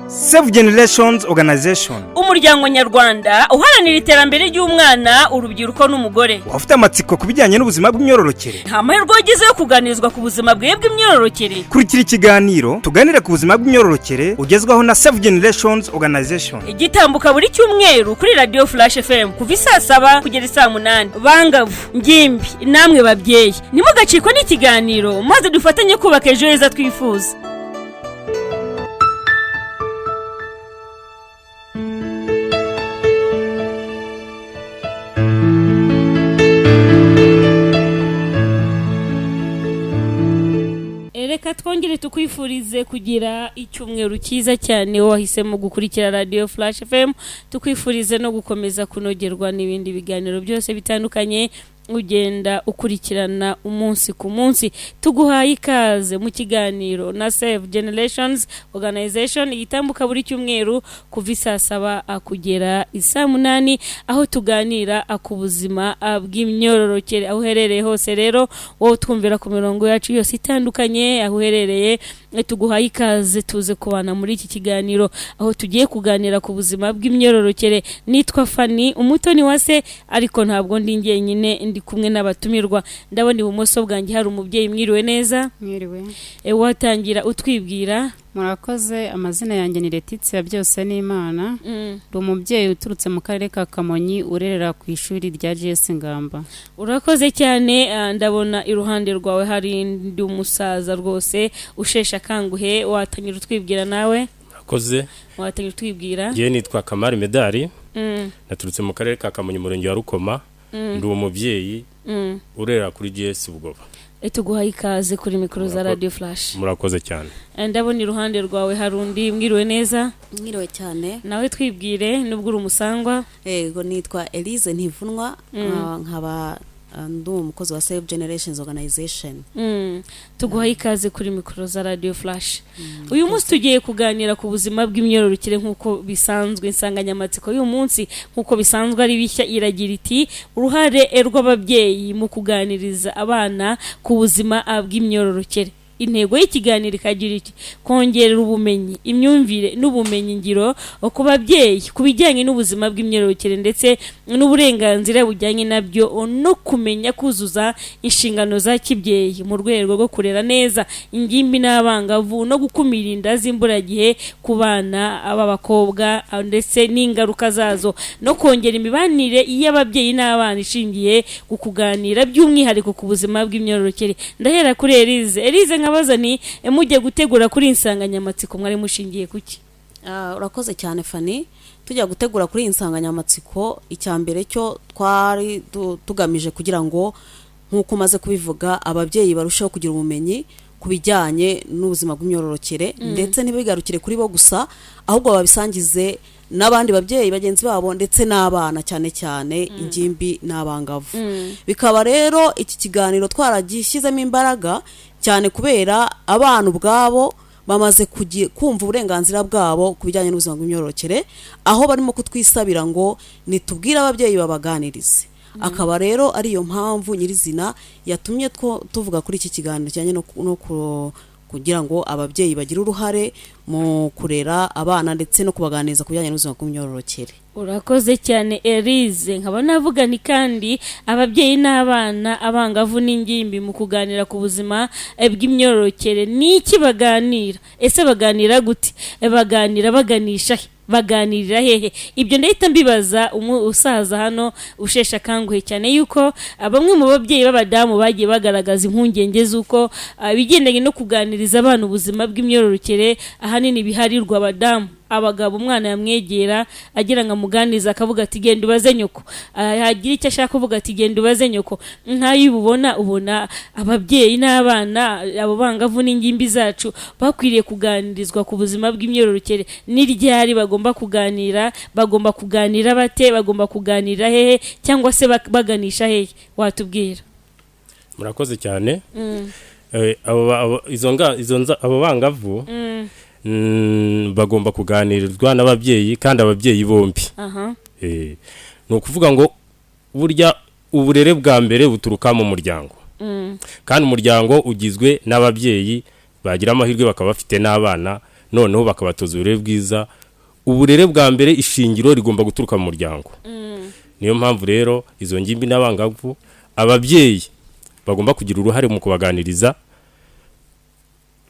Save Generations Organization, umuryango nyarwanda uharanira iterambere ry'umwana, urubyiruko n'umugore. Wafite amatsiko kubijyanye n'ubuzima bw'imyororokere. Nta mahirwe wagize yo kuganirizwa ku buzima bw'imyororokere. Kurikira ikiganiro tuganire ku buzima bw'imyororokere ugezwaho na Save Generations Organization. Igitambuka buri cyumweru kuri Radio Flash FM kuva saa 7 kugera saa 8. Bangavu, ngimbi, namwe babyeyi, nimugacikwa n'ikiganiro maze dufatanye kubaka ejo heza twifuza. Reka twongere tukwifurize kugira icyumweru cyiza cyane wahisemo gukurikira Radio Flash FM, tukwifurize no gukomeza kunogerwa n'ibindi biganiro byose bitandukanye ugenda ukurikirana umunsi ku munsi. Tuguhaye ikaze mu kiganiro na Save Generations Organization, igitambuka buri cyumweru kuva saa 7 kugera saa 8, aho tuganira ku buzima bw'imyororokere. Aho uherereye hose rero wowe twumvira ku mirongo yacu yose itandukanye, aho uherereye tuguhaye ikaze tuze kubana muri iki kiganiro aho tugiye kuganira ku buzima bw'imyororokere. Nitwa Fanny umutoni wase, ariko ntabwo ndi njyenyine, ndi kumwe n'abatumirwa. Ndabona ibumoso bwanjye hari umubyeyi. Mwiriwe neza? Mwiriwe. Watangira utwibwira? Murakoze. Amazina yanjye ni Letitia byose n'Imana. Ndi umubyeyi uturutse mu karere ka Kamonyi urerera ku ishuri rya GS Ngamba. Urakoze cyane. Ndabona iruhande rwawe hari ndi umusaza rwose ushesha kanguhe. Watangira utwibwira nawe? Murakoze. Watangira utwibwira? Ye nitwa Kamari Medali. Naturutse mu karere ka Kamonyi murenge wa Rukoma. Ndi umubyeyi urera kuri GS Bugoba. Tuguhaye ikaze kuri mikoro za Radio Flash. Murakoze cyane. Ndabona iruhande rwawe hari undi. Mwiriwe neza? Mwiriwe cyane. Nawe twibwire nubwo uri umusangwa. Yego, nitwa Elise Ntivunwa, nkaba ndi umukozi wa Save Generations Organization. Tuguhaye ikaze kuri mikoro za Radio Flash. Uyu munsi tugiye kuganira ku buzima bw'imyororokere nk'uko bisanzwe. Insanganyamatsiko y'uyu munsi nk'uko bisanzwe ari bishya iragira iti uruhare rw'ababyeyi mu kuganiriza abana ku buzima bw'imyororokere. Intego y'ikiganiro ikagira iki: kongerera ubumenyi, imyumvire n'ubumenyi ngiro ku babyeyi ku bijyanye n'ubuzima bw'imyororokere ndetse n'uburenganzira bujyanye nabyo, no kumenya kuzuza inshingano za kibyeyi mu rwego rwo kurera neza ingimbi n'abangavu no gukumira inda z'imburagihe ku bana b'abakobwa ndetse n'ingaruka zazo, no kongera imibanire y'ababyeyi n'abana ishingiye ku kuganira by'umwihariko ku buzima bw'imyororokere. Ndahera kuri Elise nkabaza ni mujye gutegura kuri insanganyamatsiko mwari mushingiye kuki? Urakoze cyane Fanny. Tujya gutegura kuri insanganyamatsiko, icyambere cyo twari tugamije kugira ngo nkuko maze kubivuga ababyeyi barusheho kugira ubumenyi kubijyanye n'ubuzima bw'imyororokere, ndetse ntibigarukire kuri bo gusa ahubwo babisangize n'abandi babyeyi bagenzi babo ndetse n'abana, cyane cyane ingimbi n'abangavu. Bikaba rero iki kiganiro twaragishyizemo imbaraga cyane kubera abana ubwabo bamaze kumva uburenganzira bwabo ku bijyanye n'ubuzima bw'imyororokere, aho barimo kutwisabira ngo nitubwire ababyeyi babaganirize. Akaba rero ariyo mpamvu nyirizina yatumye tuvuga kuri iki kiganiro cyane no kugira ngo ababyeyi bagire uruhare mu kurera abana ndetse no kubaganiriza ku bijyanye n'ubuzima bw'imyororokere. Urakoze cyane Elise. Nkaba navuga ni kandi ababyeyi n'abana abangavu n'ingimbi mu kuganira ku buzima bw'imyororokere n'iki baganira. Ese baganira gute? Baganira baganisha he? Baganirira hehe? Ibyo ndahita mbibaza umusaza hano ushesha kanguhe cyane yuko bamwe mu babyeyi b'abadamu bagiye bagaragaza impungenge z'uko bigendanye no kuganiriza abana ubuzima bw'imyororokere ahanini biharirwa abadamu. Abagabo umwana yamwegera agira ngo amuganize akavuga ati genda ubaze nyoko, hagira icyo ashaka kuvuga ati genda ubaze nyoko. Nkayo ubona ababyeyi n'abana abo bangavu n'ingimbi zacu bakwiriye kuganirizwa ku buzima bw'imyororokere. N'iryari bagomba kuganira bate, bagomba kuganira hehe, cyangwa se baganisha hehe? Watubwira? Murakoze cyane. Abo bangavu bagomba kuganirizwa n'ababyeyi kandi ababyeyi bombi. Ni ukuvuga ngo burya uburere bwa mbere buturuka mu muryango, kandi umuryango ugizwe n'ababyeyi bagira amahirwe bakaba bafite n'abana noneho bakabatoza uburere bwiza. Uburere bwa mbere ishingiro rigomba guturuka mu muryango. Niyo mpamvu rero izo ngimbi n'abangavu ababyeyi bagomba kugira uruhare mu kubaganiriza,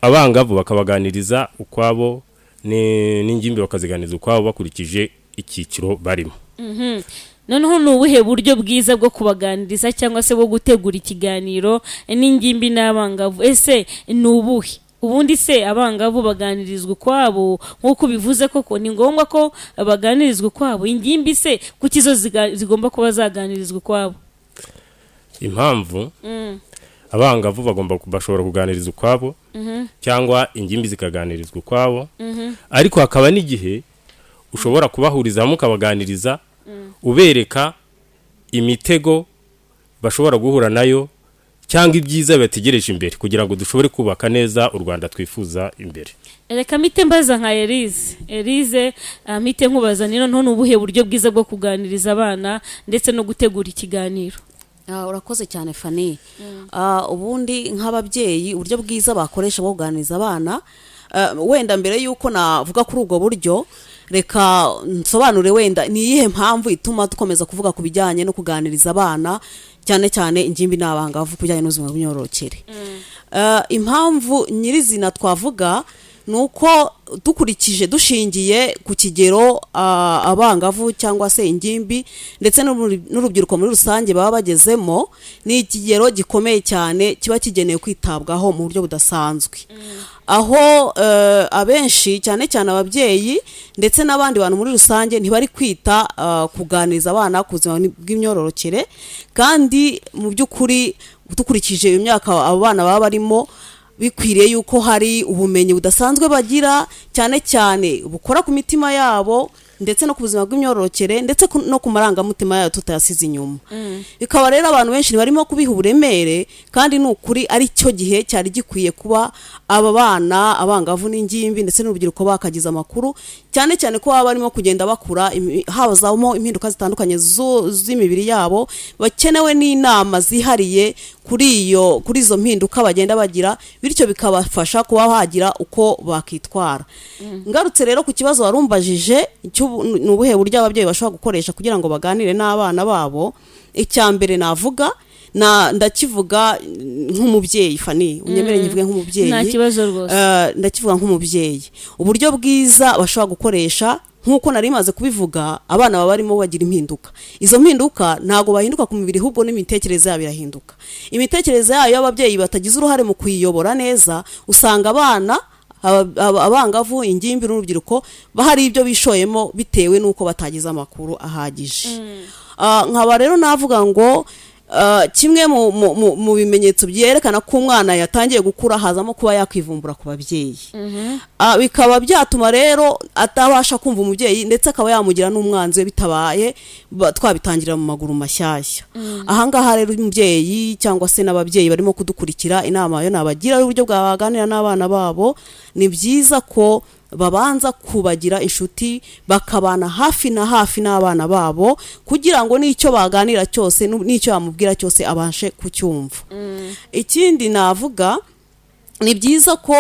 abangavu bakabaganiriza ukwabo n'ingimbi bakaziganiza ukwabo bakurikije icyiciro barimo. Noneho ni ubuhe buryo bwiza bwo kubaganiriza cyangwa se bwo gutegura ikiganiro n'ingimbi n'abangavu? Ese ni ubuhe? Ubundi se abangavu baganirizwa ukwabo nk'uko bivuze koko ni ngombwa ko baganirizwa ukwabo? Ingimbi se kuki zo zigomba kuba zaganirizwa ukwabo? Impamvu abangavu bashobora kuganiriza ukwabo cyangwa ingimbi zikaganirizwa ukwabo, ariko hakaba n'igihe ushobora kubahuriza hamwe ukabaganiriza ubereka imitego bashobora guhura nayo cyangwa ibyiza bategereje imbere kugira ngo dushobore kubaka neza u Rwanda twifuza imbere. Reka mite mbaza nka Elise mite nkubaza none ubuhe buryo bwiza bwo kuganiriza abana ndetse no gutegura ikiganiro? Urakoze cyane Fanny. Ubundi nk'ababyeyi uburyo bwiza bakoresha bwo kuganiriza abana, wenda mbere yuko navuga kuri ubwo buryo reka nsobanure wenda ni iyihe mpamvu ituma dukomeza kuvuga ku bijyanye no kuganiriza abana cyane cyane ingimbi n'abangavu kujyanye n'ubuzima bw'imyororokere. Impamvu nyirizina twavuga nuko dukurikije dushingiye ku kigero abangavu cyangwa se ingimbi ndetse n'urubyiruko muri rusange baba bagezemo, ni ikigero gikomeye cyane kiba kigeneye kwitabwaho mu buryo budasanzwe. Aho abenshi cyane cyane ababyeyi ndetse n'abandi bantu muri rusange ntibari kwita kuganiriza abana ku buzima bw'imyororokere, kandi mu by'ukuri dukurikije imyaka abo bana baba barimo bikwiriye yuko hari ubumenyi budasanzwe bagira cyane cyane bukora ku mitima yabo ndetse no ku buzima bw'imyororokere ndetse no ku marangamutima yayo tutayasize inyuma. Bikaba rero abantu benshi barimo kubiha uburemere, kandi n'ukuri ari cyo gihe cyari gikwiye kuba aba bana abangavu n'ingimbi ndetse n'urubyiruko bakagize amakuru, cyane cyane ko baba barimo kugenda bakura habazamo impinduka zitandukanye z'imibiri yabo, bakenewe n'inama zihariye kuri izo mpinduka bagenda bagira, bityo bikabafasha kuba bagira uko bakitwara. Ngarutse rero ku kibazo warumbajije ni ubuhe buryo ababyeyi bashobora gukoresha kugira ngo baganire n'abana babo, icyambere navuga ndakivuga nk'umubyeyi Fanny, unyemere nkivuge nk'umubyeyi. Nta kibazo rwose. Ndakivuga nk'umubyeyi. Uburyo bwiza bashobora gukoresha nk'uko nari maze kubivuga, abana baba barimo bagira impinduka. Izo mpinduka ntago bahinduka ku mibiri, ahubwo n'imitekerereze yabo irahinduka. Imitekerereze yayo y'ababyeyi batagize uruhare mu kuyiyobora neza, usanga abana abangavu ingimbi n'urubyiruko bahari ibyo bishoyemo bitewe n'uko batagize amakuru ahagije. Nkaba rero navuga ngo kimwe mu bimenyetso byerekana ko umwana yatangiye gukura hazamo kuba yakwivumbura ku babyeyi. Bikaba byatuma rero atabasha kumva umubyeyi ndetse akaba yamugira n'umwanzi we bitabaye twabitangira mu maguru mashyashya. Ahangaha rero umubyeyi cyangwa se n'ababyeyi barimo kudukurikira, inama yo nabagira y'uburyo bwaganira n'abana babo, ni byiza ko babanza kubagira inshuti, bakabana hafi na hafi n'abana babo kugira ngo n'icyo baganira cyose n'icyo bamubwira cyose abashe kucyumva. Ikindi navuga, ni byiza ko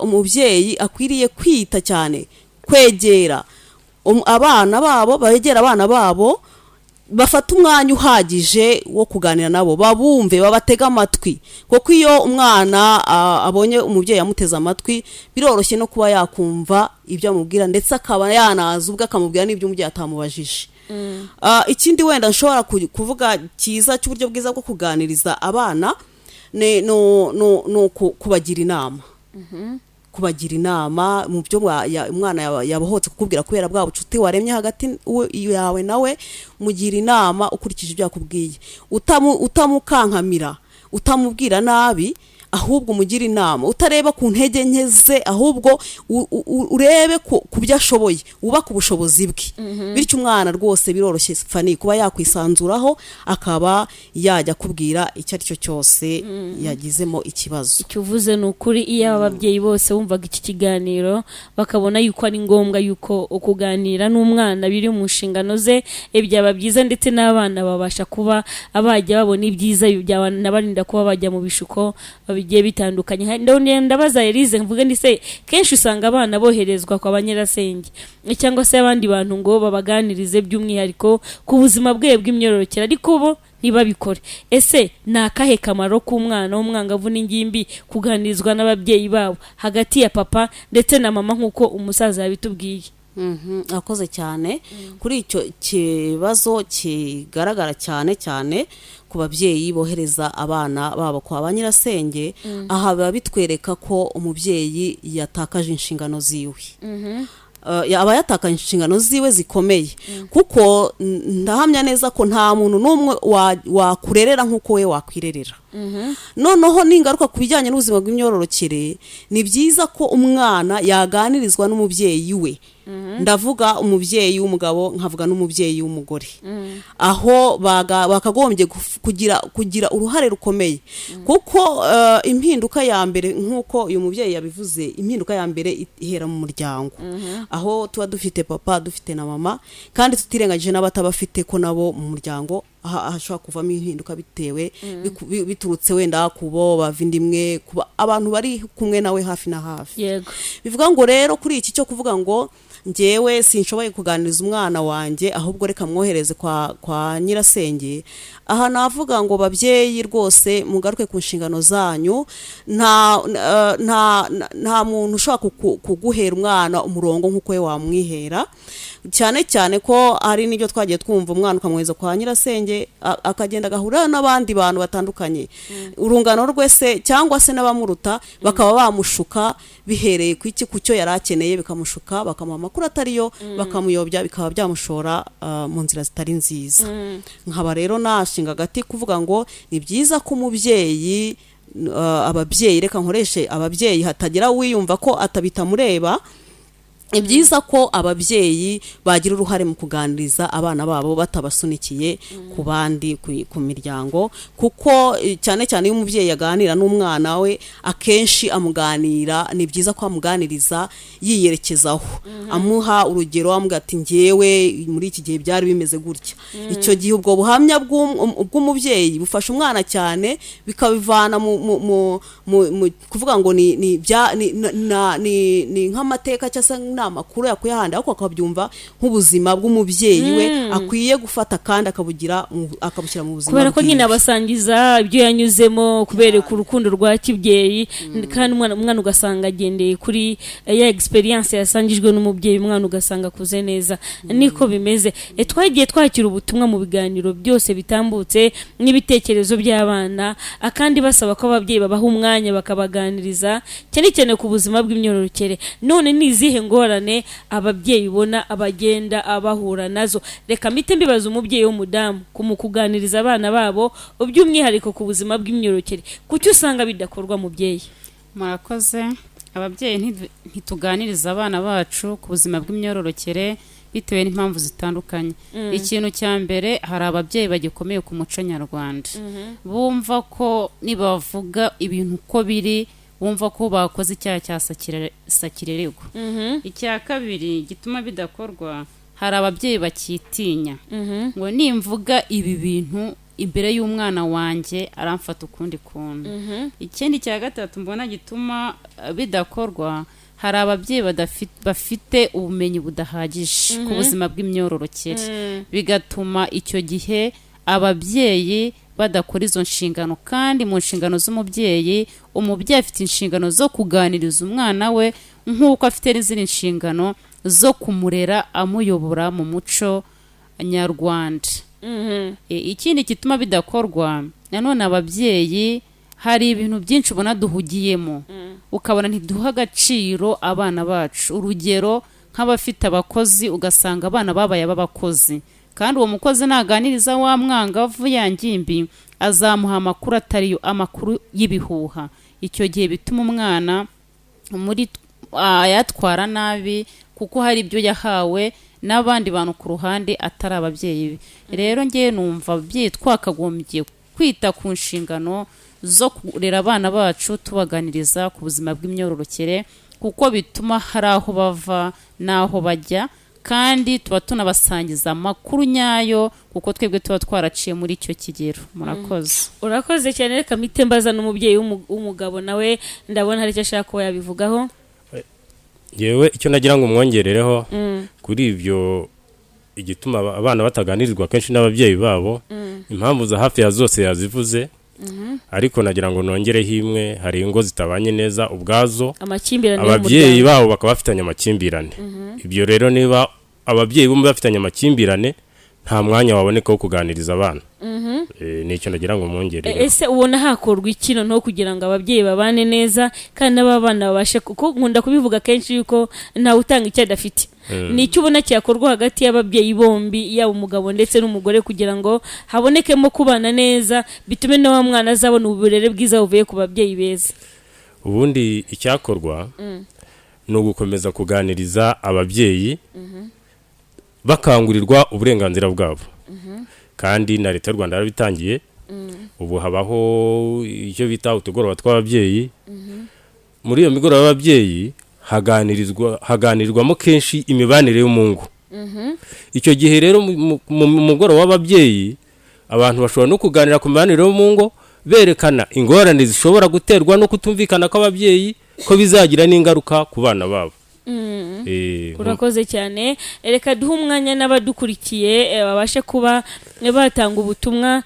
umubyeyi akwiriye kwita cyane kwegera abana babo, begera abana babo, bafata umwanya uhagije wo kuganira nabo, babumve, babatega amatwi, kuko iyo umwana abonye umubyeyi amuteza amatwi biroroshye no kuba yakumva ibyo amubwira ndetse akaba yanaza ubwo akamubwira n'ibyo umubyeyi atamubajije. Ikindi wenda nshobora kuvuga cyiza cy'uburyo bwiza bwo kuganiriza abana no kubagira inama. Kubagira inama mu byo umwana yabohotse kukubwira kubera bwa bucuti waremye hagati yawe nawe, mugira inama ukurikije ibyo yakubwiye, utamukankamira, utamubwira nabi, ahubwo umugira inama utareba ku ntege nke ze, ahubwo urebe ku byo ashoboye, ubaka ubushobozi bwe. Bityo umwana rwose biroroshye Fanny kuba yakwisanzuraho akaba yajya kubwira icyo ari cyo cyose yagizemo ikibazo. Icyo uvuze ni ukuri. Iyo ababyeyi bose bumvaga iki kiganiro bakabona yuko ari ngombwa yuko kuganira n'umwana biri mu nshingano ze, byaba byiza ndetse n'abana babasha kuba abajya babona ibyiza, byanabarinda kuba bajya mu bishuko bigiye bitandukanye. Ndabaza Elise mvuge ndi se kenshi usanga abana boherezwa kwa banyirasenge cyangwa se abandi bantu ngo babaganirize by'umwihariko ku buzima bwe bw'imyororokere, ariko bo ntibabikore. Ese ni akahe kamaro k'umwana w'umwangavu n'ingimbi kuganirizwa n'ababyeyi babo hagati ya papa ndetse na mama nk'uko umusaza yabitubwiye? Akoze cyane kuri icyo kibazo kigaragara cyane cyane ku babyeyi bohereza abana babo kwa banyirasenge. Aha biba bitwereka ko umubyeyi yatakaje inshingano ziwe, aba yatakaje inshingano ziwe zikomeye, kuko ndahamya neza ko nta muntu n'umwe wakurerera nk'uko we wakwirerera. Noneho n'ingaruka ku bijyanye n'ubuzima bw'imyororokere, ni byiza ko umwana yaganirizwa n'umubyeyi we. Ndavuga umubyeyi w'umugabo, nkavuga n'umubyeyi w'umugore, aho bakagombye kugira uruhare rukomeye, kuko impinduka ya mbere nk'uko uyu mubyeyi yabivuze, impinduka ya mbere ihera mu muryango, aho tuba dufite papa, dufite na mama, kandi tutirengagije n'abatabafite ko nabo mu muryango hashobora kuvamo impinduka bitewe biturutse wenda kubo bavindimwe, kuba abantu bari kumwe nawe hafi na hafi. Yego, bivuga ngo rero kuri iki cyo kuvuga ngo njyewe sinshoboye kuganiriza umwana wanjye, ahubwo reka mwohereze kwa nyirasenge, aha navuga ngo babyeyi rwose mugaruke ku nshingano zanyu. nta muntu ushobora kuguhera umwana umurongo nk'uko we wamwihera, cyane cyane ko hari n'ibyo twagiye twumva, umwana ukamwohereza kwa nyirasenge akagenda agahura n'abandi bantu batandukanye, urungano rwe se cyangwa se n'abamuruta bakaba bamushuka bihereye ku cyo yari akeneye, bikamushuka bakamuha amakuru atariyo, bakamuyobya, bikaba byamushora mu nzira zitari nziza. Nkaba rero nashinga agati kuvuga ngo ni byiza ko umubyeyi, ababyeyi, reka nkoreshe ababyeyi hatagira wiyumva ko bitamureba. Ni byiza ko ababyeyi bagira uruhare mu kuganiriza abana babo batabasunikiye ku bandi, ku miryango, kuko cyane cyane iyo umubyeyi yaganira n'umwana we, akenshi amuganira, ni byiza ko amuganiriza yiyerekezaho, amuha urugero, amubwira ati njyewe muri iki gihe byari bimeze gutya. Icyo gihe ubwo buhamya bw'umubyeyi bufasha umwana cyane, bikabivana mu kuvuga ngo ni nk'amateka cyangwa se amakuru yakuye ahandi, ariko akabyumva nk'ubuzima bw'umubyeyi we akwiye gufata kandi akabushyira mu buzima, kubera ko nyine abasangiza ibyo yanyuzemo, kubereka urukundo rwa kibyeyi, kandi umwana ugasanga agendeye kuri ya experience yasangijwe n'umubyeyi, umwana ugasanga akuze neza. Niko bimeze. Twagiye twakira ubutumwa mu biganiro byose bitambutse n'ibitekerezo by'abana, akandi basaba ko ababyeyi babaha umwanya bakabaganiriza cyane cyane ku buzima bw'imyororokere. None ni izihe ngorane ababyeyi bona abagenda abahura nazo? Reka mite mbibaza umubyeyi w'umudamu kuganiriza abana babo by'umwihariko ku buzima bw'imyororokere, kuki usanga bidakorwa mubyeyi? Murakoze. Ababyeyi ntituganiriza abana bacu ku buzima bw'imyororokere bitewe n'impamvu zitandukanye. Ikintu cya mbere, hari ababyeyi bagikomeye ku muco nyarwanda, bumva ko nibavuga ibintu uko biri, bumva ko bakoze icyaha cya sakirerego. Icya kabiri gituma bidakorwa, hari ababyeyi bakitinya, ngo nimvuga ibi bintu imbere y'umwana wanjye aramfata ukundi kuntu. Ikindi cya gatatu mbona gituma bidakorwa, hari ababyeyi bafite ubumenyi budahagije ku buzima bw'imyororokere, bigatuma icyo gihe ababyeyi badakora izo nshingano. Kandi mu nshingano z'umubyeyi, umubyeyi afite inshingano zo kuganiriza umwana we nk'uko afite n'izindi nshingano zo kumurera amuyobora mu muco nyarwanda. Ikindi gituma bidakorwa, nanone ababyeyi hari ibintu byinshi ubona duhugiyemo, ukabona ntiduha agaciro abana bacu. Urugero, nk'abafite abakozi, ugasanga abana babaye ab'abakozi, kandi uwo mukozi naganiriza wa mwangavu ya ngimbi azamuha amakuru atariyo, amakuru y'ibihuha. Icyo gihe bituma umwana ayatwara nabi, kuko hari ibyo yahawe n'abandi bantu ku ruhande atari ababyeyi be. Rero ngewe numva ababyeyi twakagombye kwita ku nshingano zo kurera abana bacu, tubaganiriza ku buzima bw'imyororokere, kuko bituma hari aho bava n'aho bajya, kandi tuba tunabasangiza amakuru nyayo kuko twebwe tuba twaraciye muri icyo kigero. Murakoze. urakoze cyane. Reka mpite mbaza n'umubyeyi w'umugabo nawe ndabona hari icyo ashaka kuba yabivugaho. yewe icyo nagira ngo mwongerereho kuri ibyo igituma abana bataganirizwa kenshi n'ababyeyi babo, impamvu za hafi ya zose yazivuze, ariko nagira ngo nongereho imwe. hari ingo zitabanye neza ubwazo, ababyeyi babo bakaba bafitanye amakimbirane. ibyo rero niba ababyeyi bombi bafitanye amakimbirane, nta mwanya waboneka wo kuganiriza abana. Nicyo nagira ngo mwongerereho. Ese ubona hakorwa iki no kugira ngo ababyeyi babane neza kandi n'abana babashe, kuko nkunda kubivuga kenshi yuko ntawe utanga icyo adafite. Ni icyo ubona cyakorwa hagati y'ababyeyi bombi, yaba umugabo ndetse n'umugore, kugira ngo habonekemo kubana neza, bitume na wa mwana azabona uburere bwiza buvuye ku babyeyi beza. Ubundi icyakorwa ni ugukomeza kuganiriza ababyeyi, bakangurirwa uburenganzira bwabo. Kandi na leta y'u Rwanda yarabitangiye. Ubu habaho icyo bita utugoroba tw'ababyeyi. Muri iyo migoroba y'ababyeyi haganirirwamo kenshi imibanire yo mu ngo. Icyo gihe rero mu mugoroba w'ababyeyi abantu bashobora no kuganira ku mibanire yo mu ngo, berekana ingorane zishobora guterwa no kutumvikana kw'ababyeyi, ko bizagira n'ingaruka ku bana babo. Urakoze cyane. Reka duhe umwanya n'abadukurikiye babashe kuba batanga ubutumwa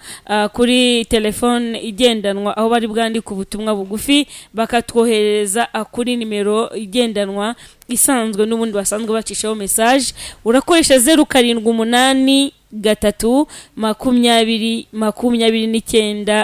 kuri telefone igendanwa, aho bari bwandike ubutumwa bugufi bakatwohereza kuri nimero igendanwa isanzwe n'ubundi basanzwe bacishaho message. Urakoresha 0783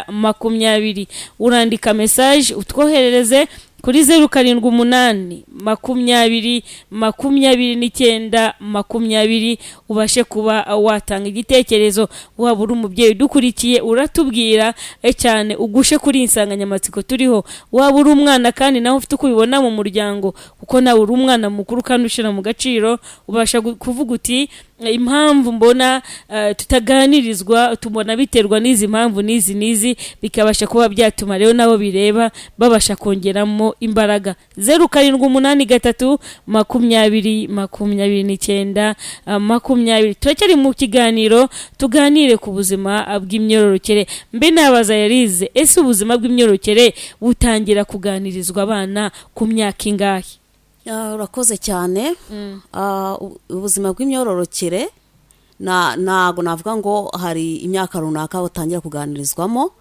20 urandika message utwoherereze kuri 0780 ubashe kuba watanga igitekerezo. Waba uri umubyeyi dukurikiye uratubwira cyane ugushe kuri insanganyamatsiko turiho. Waba uri umwana kandi nawe ufite uko ubibona mu muryango, kuko nawe uri umwana mukuru kandi ushira mu gaciro, ubasha kuvuga uti impamvu mbona tutaganirizwa, tubona biterwa n'izi mpamvu n'izi, bikabasha kuba byatuma rero nabo bireba babasha kongeramo imbaraga. 0783 turacyari mu kiganiro tuganire ku buzima bw'imyororokere. Mbe nabaza Yarize, ese ubuzima bw'imyororokere butangira kuganirizwa abana ku myaka ingahe? Urakoze cyane. Ubuzima bw'imyororokere ntago navuga ngo hari imyaka runaka butangira kuganirizwamo,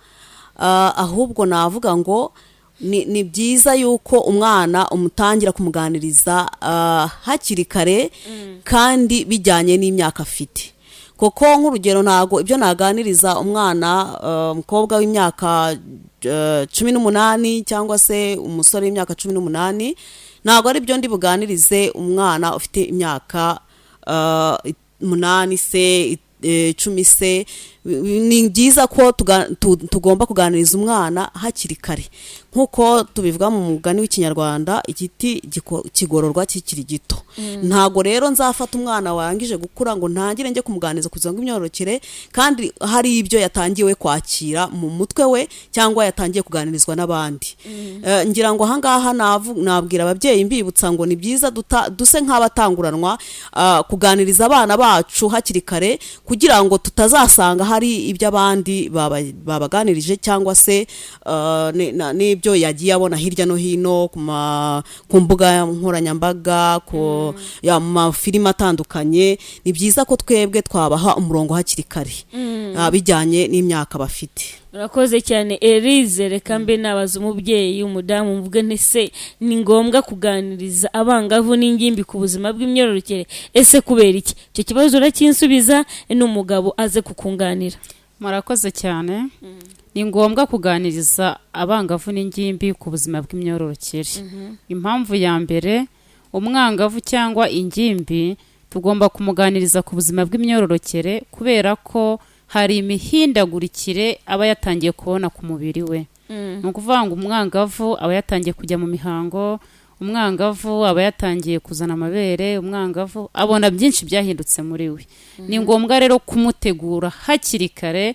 ahubwo navuga ngo ni byiza yuko umwana umutangira kumuganiriza hakiri kare kandi bijyanye n'imyaka afite. Koko nk'urugero, ntago ibyo naganiriza umwana umukobwa w'imyaka 18 cyangwa se umusore w'imyaka 18, ntago ari byo ndi buganirize umwana ufite imyaka 8 se 10 se. Ni byiza ko tugomba kuganiriza umwana hakiri kare, nkuko tubivuga mu mugani w'ikinyarwanda, igiti kigororwa kikiri gito. Ntago rero nzafata umwana warangije gukura ngo ntangire njye kumuganiza kugira ngo imyororokere kandi hari ibyo yatangiwe kwakira mu mutwe we cyangwa yatangiye kuganirizwa n'abandi. Ngira ngo ahangaha nabwira ababyeyi mbibutsa ngo ni byiza duse nk'abatanguranwa kuganiriza abana bacu hakiri kare, kugira ngo tutazasanga hari ibyo abandi babaganirije cyangwa se n'ibyo yagiye abona hirya no hino ku mbuga nkoranyambaga, ku mafilime atandukanye. Ni byiza ko twebwe twabaha umurongo hakiri kare bijyanye n'imyaka bafite. Urakoze cyane Elize. Reka mbe nabaza umubyeyi umudamu mvuge nti se ni ngombwa kuganiriza abangavu n'ingimbi ku buzima bw'imyororokere, ese kubera iki? Icyo kibazo urakinsubiza n'umugabo aze kukunganira. Murakoze cyane. Ni ngombwa kuganiriza abangavu n'ingimbi ku buzima bw'imyororokere. Impamvu ya mbere, umwangavu cyangwa ingimbi tugomba kumuganiriza ku buzima bw'imyororokere kubera ko hari imihindagurikire aba yatangiye kubona ku mubiri we. Ni ukuvuga ngo umwangavu aba yatangiye kujya mu mihango, umwangavu aba yatangiye kuzana amabere, umwangavu abona byinshi byahindutse muri we. Ni ngombwa rero kumutegura hakiri kare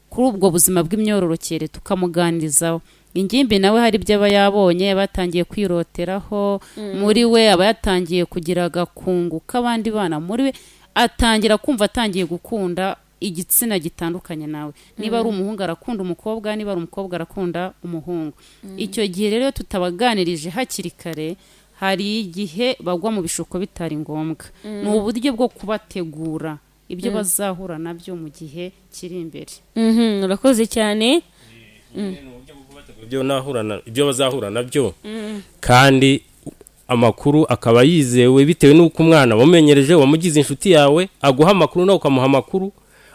kuri ubwo buzima bw'imyororokere, tukamuganirizaho. ingimbi nawe hari ibyo aba yabonye aba yatangiye kwiroteraho muri we aba yatangiye kugira agakungu k'abandi bana muri we atangira kumva atangiye gukunda igitsina gitandukanye nawe niba ari umuhungu arakunda umukobwa niba ari umukobwa arakunda umuhungu icyo gihe rero tutabaganirije hakiri kare hari igihe bagwa mu bishuko bitari ngombwa ni uburyo bwo kubategura ibyo bazahura nabyo mu gihe kiri imbere urakoze cyane ibyo bazahura nabyo kandi amakuru akaba yizewe bitewe n'uko umwana wamenyereje wamugize inshuti yawe aguha amakuru nawe ukamuha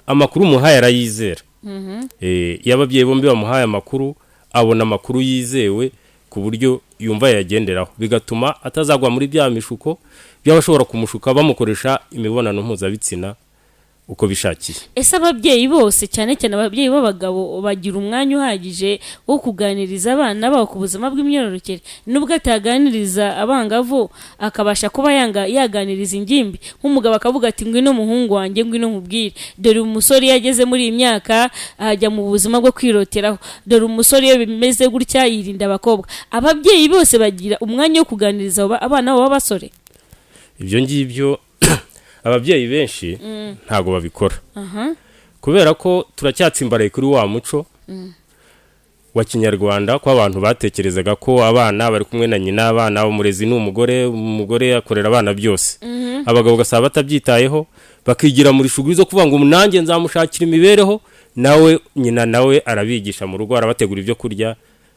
amakuru umuhaye arayizera iyo ababyeyi bombi bamuhaye amakuru abona amakuru yizewe ku buryo yumva yagenderaho bigatuma atazagwa muri bya mishuko by'abashobora kumushuka bamukoresha imibonano mpuzabitsina uko bishakiye. Ese ababyeyi bose cyane cyane ababyeyi b'abagabo bagira umwanya uhagije wo kuganiriza abana babo ku buzima bw'imyororokere nubwo ataganiriza abangavu akabasha kuba yaganiriza ingimbi nk'umugabo akavuga ati ngwino muhungu wanjye ngwino nkubwire dore umusore yageze muri iyi myaka ajya mu buzima bwo kwiroteraho dore umusore iyo bimeze gutya yirinda abakobwa. Ababyeyi bose bagira umwanya wo kuganiriza abana babo b'abasore. Ibyo ngibyo ababyeyi benshi ntago babikora kubera ko turacyatsimbaraye kuri wa muco wa kinyarwanda ko abantu batekerezaga ko abana bari kumwe na nyina abana umurezi umugore akorera abana byose abagabo gasaba batabyitayeho bakigira muri shuguri zo kuvuga ngo nanjye nzamushakira imibereho nawe nyina nawe arabigisha mu rugo arabategura ibyo kurya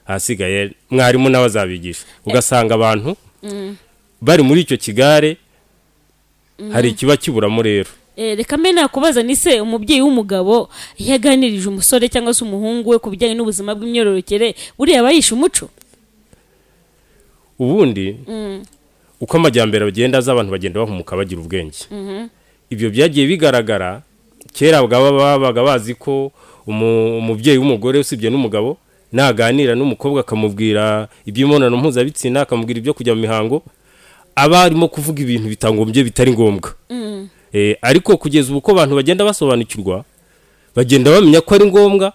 hasigaye mwarimu nawe azabigisha ugasanga abantu bari muri icyo kigare hari ikiba kiburamo rero. Reka mbe nakubaza ni se umubyeyi w'umugabo yaganirije umusore cyangwa se umuhungu we ku bijyanye n'ubuzima bw'imyororokere buriya bayisha umuco. Ubundi uko amajyambere agenda aza abantu bagenda bahumuka bagira ubwenge. Ibyo byagiye bigaragara kera babaga bazi ko umubyeyi w'umugore usibye n'umugabo naganira n'umukobwa akamubwira iby'imibonano mpuzabitsina akamubwira ibyo kujya mu mihango aba arimo kuvuga ibintu bitangombye bitari ngombwa. Ariko kugeza ubu ko abantu bagenda basobanukirwa bagenda bamenya ko ari ngombwa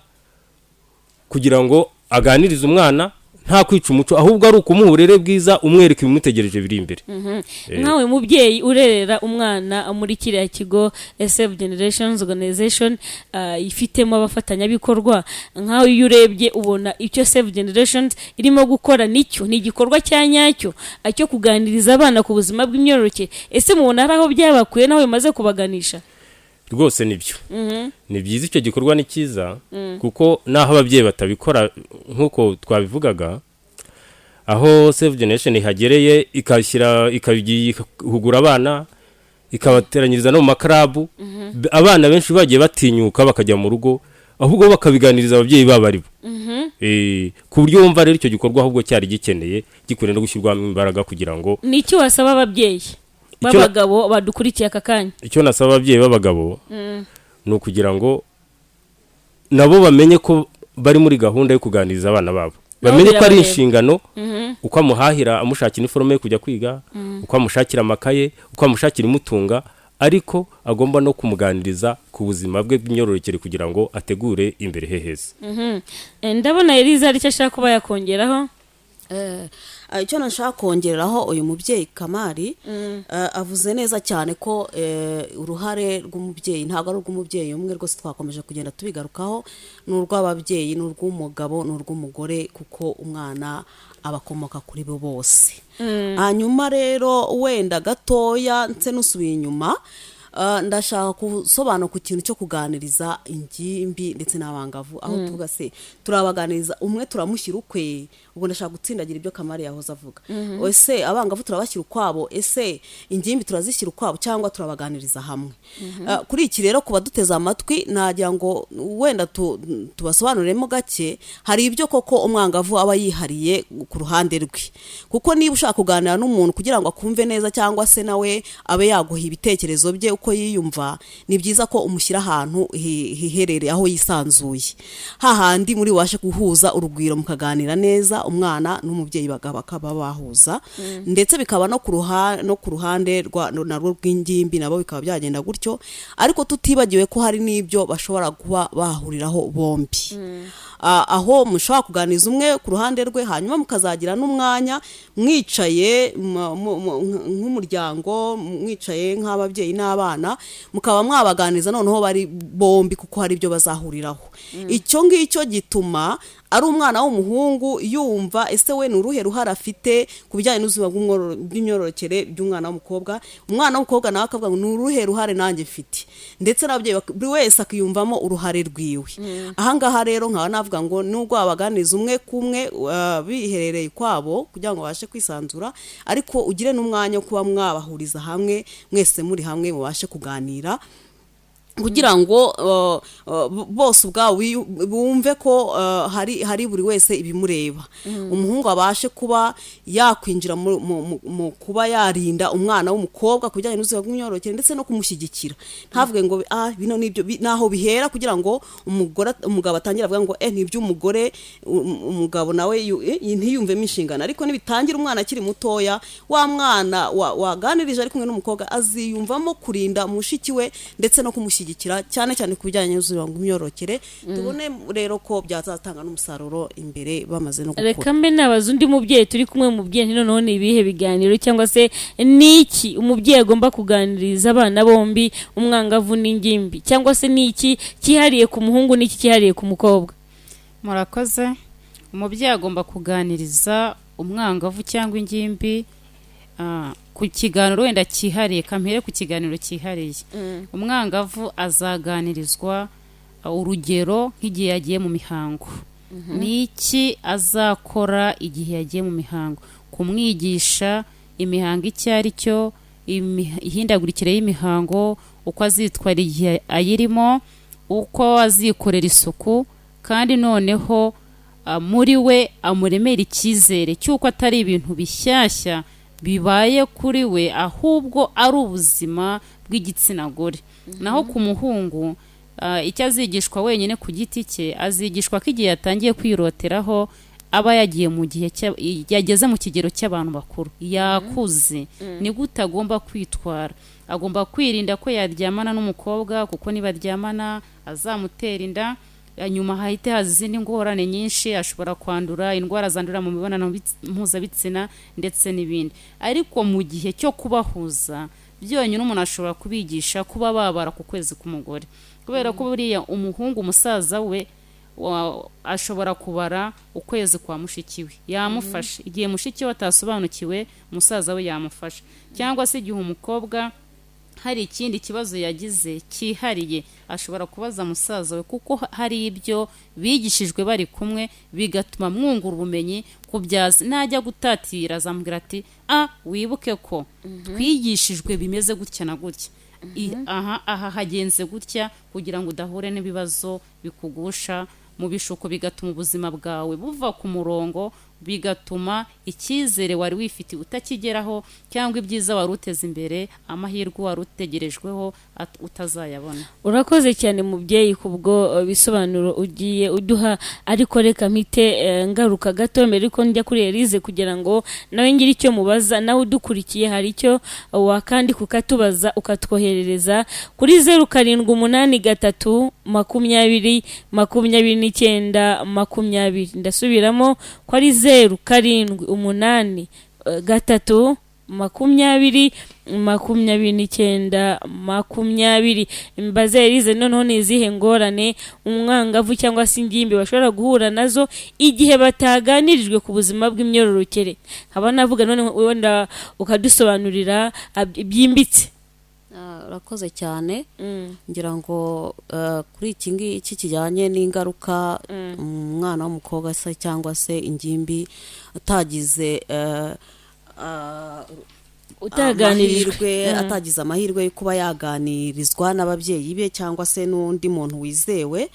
kugira ngo aganirize umwana nta kwica umuco ahubwo ari ukumuha uburere bwiza umwereka ibimutegereje biri imbere. Nkawe mubyeyi urerera umwana muri kiriya kigo Save Generations Organization ifitemo abafatanyabikorwa nkawe iyo urebye ubona icyo Save Generations irimo gukora nicyo ni igikorwa cya nyacyo cyo kuganiriza abana ku buzima bw'imyororokere. Ese mubona ari aho byabakuye nawe bimaze kubaganisha? Rwose nibyo ni byiza icyo gikorwa ni cyiza kuko naho ababyeyi batabikora nk'uko twabivugaga aho Save Generation ihagereye ikahugura abana ikabateranyiriza no mu makarabu abana benshi bagiye batinyuka bakajya mu rugo ahubwo bakabiganiriza ababyeyi babo aribo ku buryo wumva rero icyo gikorwa ahubwo cyari gikeneye gikwiriye no gushyirwamo imbaraga kugira ngo ni icyo wasaba ababyeyi b'abagabo badukurikiye aka kanya. Icyo nasaba ababyeyi b'abagabo ni ukugira ngo nabo bamenye ko bari muri gahunda yo kuganiriza abana babo bamenye ko ari inshingano uko amuhahira amushakira iniforume yo kujya kwiga uko amushakira amakaye uko amushakira imutunga ariko agomba no kumuganiriza ku buzima bwe bw'imyororokere kugira ngo ategure imbere heheza. Ndabona Eliza ari cyo ashaka kuba yakongeraho. Icyo nashaka kongeraho uyu mubyeyi Kamari avuze neza cyane ko uruhare rw'umubyeyi ntabwo ari urw'umubyeyi umwe rwose twakomeje kugenda tubigarukaho ni urw'ababyeyi ni urw'umugabo ni urw'umugore kuko umwana abakomoka kuri bo bose. Hanyuma rero wenda gatoya nse nusubiye inyuma ndashaka gusobanura ku kintu cyo kuganiriza ingimbi ndetse n'abangavu aho tuvuga se turabaganiriza umwe turamushyira ukwe ubwo ndashaka gutsindagira ibyo Kamari yahoze avuga ese abangavu turabashyira ukwabo ese ingimbi turazishyira ukwabo cyangwa turabaganiriza hamwe. Kuri iki rero kuba duteze amatwi nagira ngo wenda tubasobanuremo gake hari ibyo koko umwangavu aba yihariye ku ruhande rwe kuko niba ushaka kuganira n'umuntu kugira ngo akumve neza cyangwa se nawe abe yaguha ibitekerezo bye uko yiyumva ni byiza ko umushyira ahantu hiherereye aho yisanzuye hahandi muri bubashe guhuza urugwiro mukaganira neza umwana n'umubyeyi bakaba bahuza ndetse bikaba no ku ruhande narwo rw'ingimbi nabo bikaba byagenda gutyo ariko tutibagiwe ko hari n'ibyo bashobora kuba bahuriraho bombi aho mushobora kuganiriza umwe ku ruhande rwe hanyuma mukazagira n'umwanya mwicaye nk'umuryango mwicaye nk'ababyeyi n'abana mukaba mwabaganiza noneho bari bombi kuko hari ibyo bazahuriraho icyo ngicyo gituma ari umwana w'umuhungu yumva ese we ni uruhe ruhare afite ku bijyanye n'ubuzima bw'imyororokere by'umwana w'umukobwa umwana w'umukobwa nawe akavuga ngo ni uruhe ruhare nanjye mfite ndetse n'ababyeyi buri wese akiyumvamo uruhare rwiwe ahangaha rero nkaba navuga ngo nubwo wabaganiriza umwe kumwe biherereye kwabo kugira ngo babashe kwisanzura ariko ugire n'umwanya wo kuba mwabahuriza hamwe mwese muri hamwe mubashe kuganira kugira ngo bose ubwabo bumve ko hari buri wese ibimureba umuhungu abashe kuba yakwinjira mu kuba yarinda umwana w'umukobwa kujyanye n'ubuzima bw'imyororokere ndetse no kumushyigikira ntavuge ngo bino nibyo naho bihera kugira ngo umugabo atangira avuga ngo nibyo umugore umugabo nawe ntiyumvemo inshingano ariko nibitangira umwana akiri mutoya wa mwana waganirije ari kumwe n'umukobwa aziyumvamo kurinda mushiki we ndetse no kumushyigikira cyane cyane ku bijyanye n'ubuzima bw'imyororokere tubone rero ko byazatanga n'umusaruro imbere bamaze no gukura reka mbe nabaza undi mubyeyi turi kumwe mubyeyi noneho ni ibihe biganiro cyangwa se niki umubyeyi agomba kuganiriza abana bombi umwangavu n'ingimbi cyangwa se niki cyihariye ku muhungu niki cyihariye ku mukobwa murakoze umubyeyi agomba kuganiriza umwangavu cyangwa ingimbi ku kiganiro wenda cyihariye kampere ku kiganiro cyihariye umwangavu azaganirizwa urugero nk'igihe yagiye mu mihango niki azakora igihe yagiye mu mihango kumwigisha imihango icyo ari cyo ihindagurikire y'imihango uko azitwara igihe ayirimo uko azikorera isuku kandi noneho muri we amuremera icyizere cy'uko atari ibintu bishyashya bibaye kuri we ahubwo ari ubuzima bw'igitsina gore naho ku muhungu icyo azigishwa wenyine ku giti cye azigishwa ko igihe yatangiye kwiroteraho aba yagiye mu gihe yageze mu kigero cy'abantu bakuru yakuze ni gute agomba kwitwara agomba kwirinda ko yaryamana n'umukobwa kuko nibaryamana azamutera inda nyuma hahite haza izindi ngorane nyinshi ashobora kwandura indwara zandurira mu mibonano mpuzabitsina ndetse n'ibindi ariko mu gihe cyo kubahuza byonyine umuntu ashobora kubigisha kuba babara ku kwezi k'umugore kubera ko buriya umuhungu umusaza we ashobora kubara ukwezi kwa mushiki we yamufasha igihe mushiki we atasobanukiwe umusaza we yamufasha cyangwa se igihe umukobwa hari ikindi kibazo yagize cyihariye ashobora kubaza musaza we kuko hari ibyo bigishijwe bari kumwe bigatuma mwungura ubumenyi kubyaza najya gutatira azamubwira ati wibuke ko twigishijwe bimeze gutya na gutya aha hagenze gutya kugira ngo udahure n'ibibazo bikugusha mu bishuko bigatuma ubuzima bwawe buva ku murongo bigatuma icyizere wari wifitiye utakigeraho cyangwa ibyiza wari uteze imbere amahirwe wari utegerejweho utazayabona. Urakoze cyane mubyeyi kubwo bisobanuro ugiye uduha ariko reka mpite ngaruka gato mbere ko njya kuri Elise kugira ngo nawe ngira icyo mubaza nawe udukurikiye hari icyo wakandi kukatubaza ukatwoherereza kuri 0783 20 ndasubiramo ko ari 0783 20 mbaze Elise noneho nizihe ngorane umwangavu cyangwa se ingimbi bashobora guhura nazo igihe bataganirijwe ku buzima bw'imyororokere haba navuga none wenda ukadusobanurira byimbitse. Urakoze cyane ngira ngo kuri iki kijyanye n'ingaruka umwana w'umukobwa se cyangwa se ingimbi atagize atagize amahirwe yo kuba yaganirizwa n'ababyeyi be cyangwa se n'undi muntu wizewe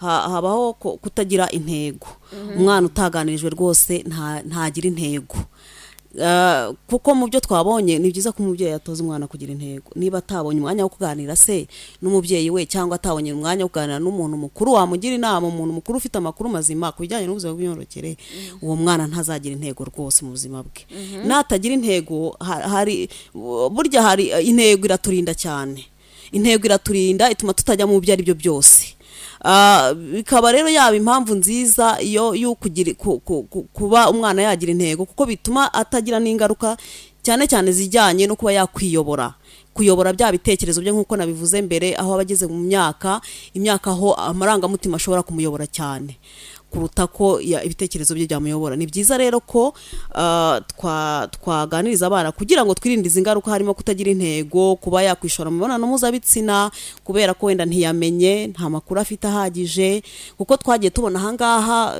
habaho kutagira intego umwana utaganirijwe rwose ntagira intego kuko mu byo twabonye ni byiza ko umubyeyi atoza umwana kugira intego. Niba atabonye umwanya wo kuganira se n'umubyeyi we, cyangwa atabonye umwanya wo kuganira n'umuntu mukuru wamugira inama, umuntu mukuru ufite amakuru mazima ku bijyanye n'ubuzima bw'imyororokere, uwo mwana ntazagira intego rwose mu buzima bwe. Natagira intego, burya hari intego iraturinda cyane. Intego iraturinda, ituma tutajya mu byo ari byo byose. Bikaba rero yaba impamvu nziza yo kuba umwana yagira intego, kuko bituma atagira n'ingaruka cyane cyane zijyanye no kuba yakwiyobora, kuyobora bya bitekerezo bye nk'uko nabivuze mbere, aho abageze mu myaka aho amarangamutima ashobora kumuyobora cyane kuruta ko ibitekerezo bye byamuyobora. Ni byiza rero ko twaganiriza abana kugira ngo twirinde izi ngaruka, harimo kutagira intego, kuba yakwishora mu mibonano mpuzabitsina kubera ko wenda ntiyamenye, nta makuru afite ahagije, kuko twagiye tubona ahangaha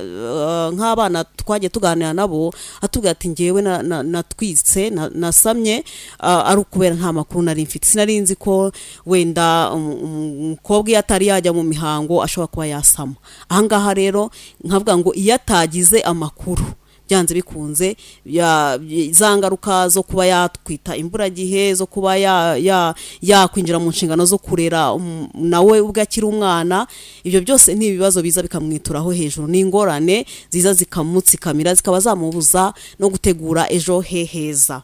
nk'abana twagiye tuganira nabo atubwira ati ngewe natwitse nasamye ari ukubera nta makuru nari mfite, sinari nzi ko wenda umukobwa iyo atari yajya mu mihango ashobora kuba yasama. Ahangaha rero nkavuga ngo iyo atagize amakuru byanze bikunze za ngaruka zo kuba yatwita imburagihe, zo kuba yakwinjira mu nshingano zo kurera nawe ubwo akiri umwana, ibyo byose ni ibibazo biza bikamwituraho hejuru, n'ingorane ziza zikamutsikamira, zikaba zamubuza no gutegura ejo he heza.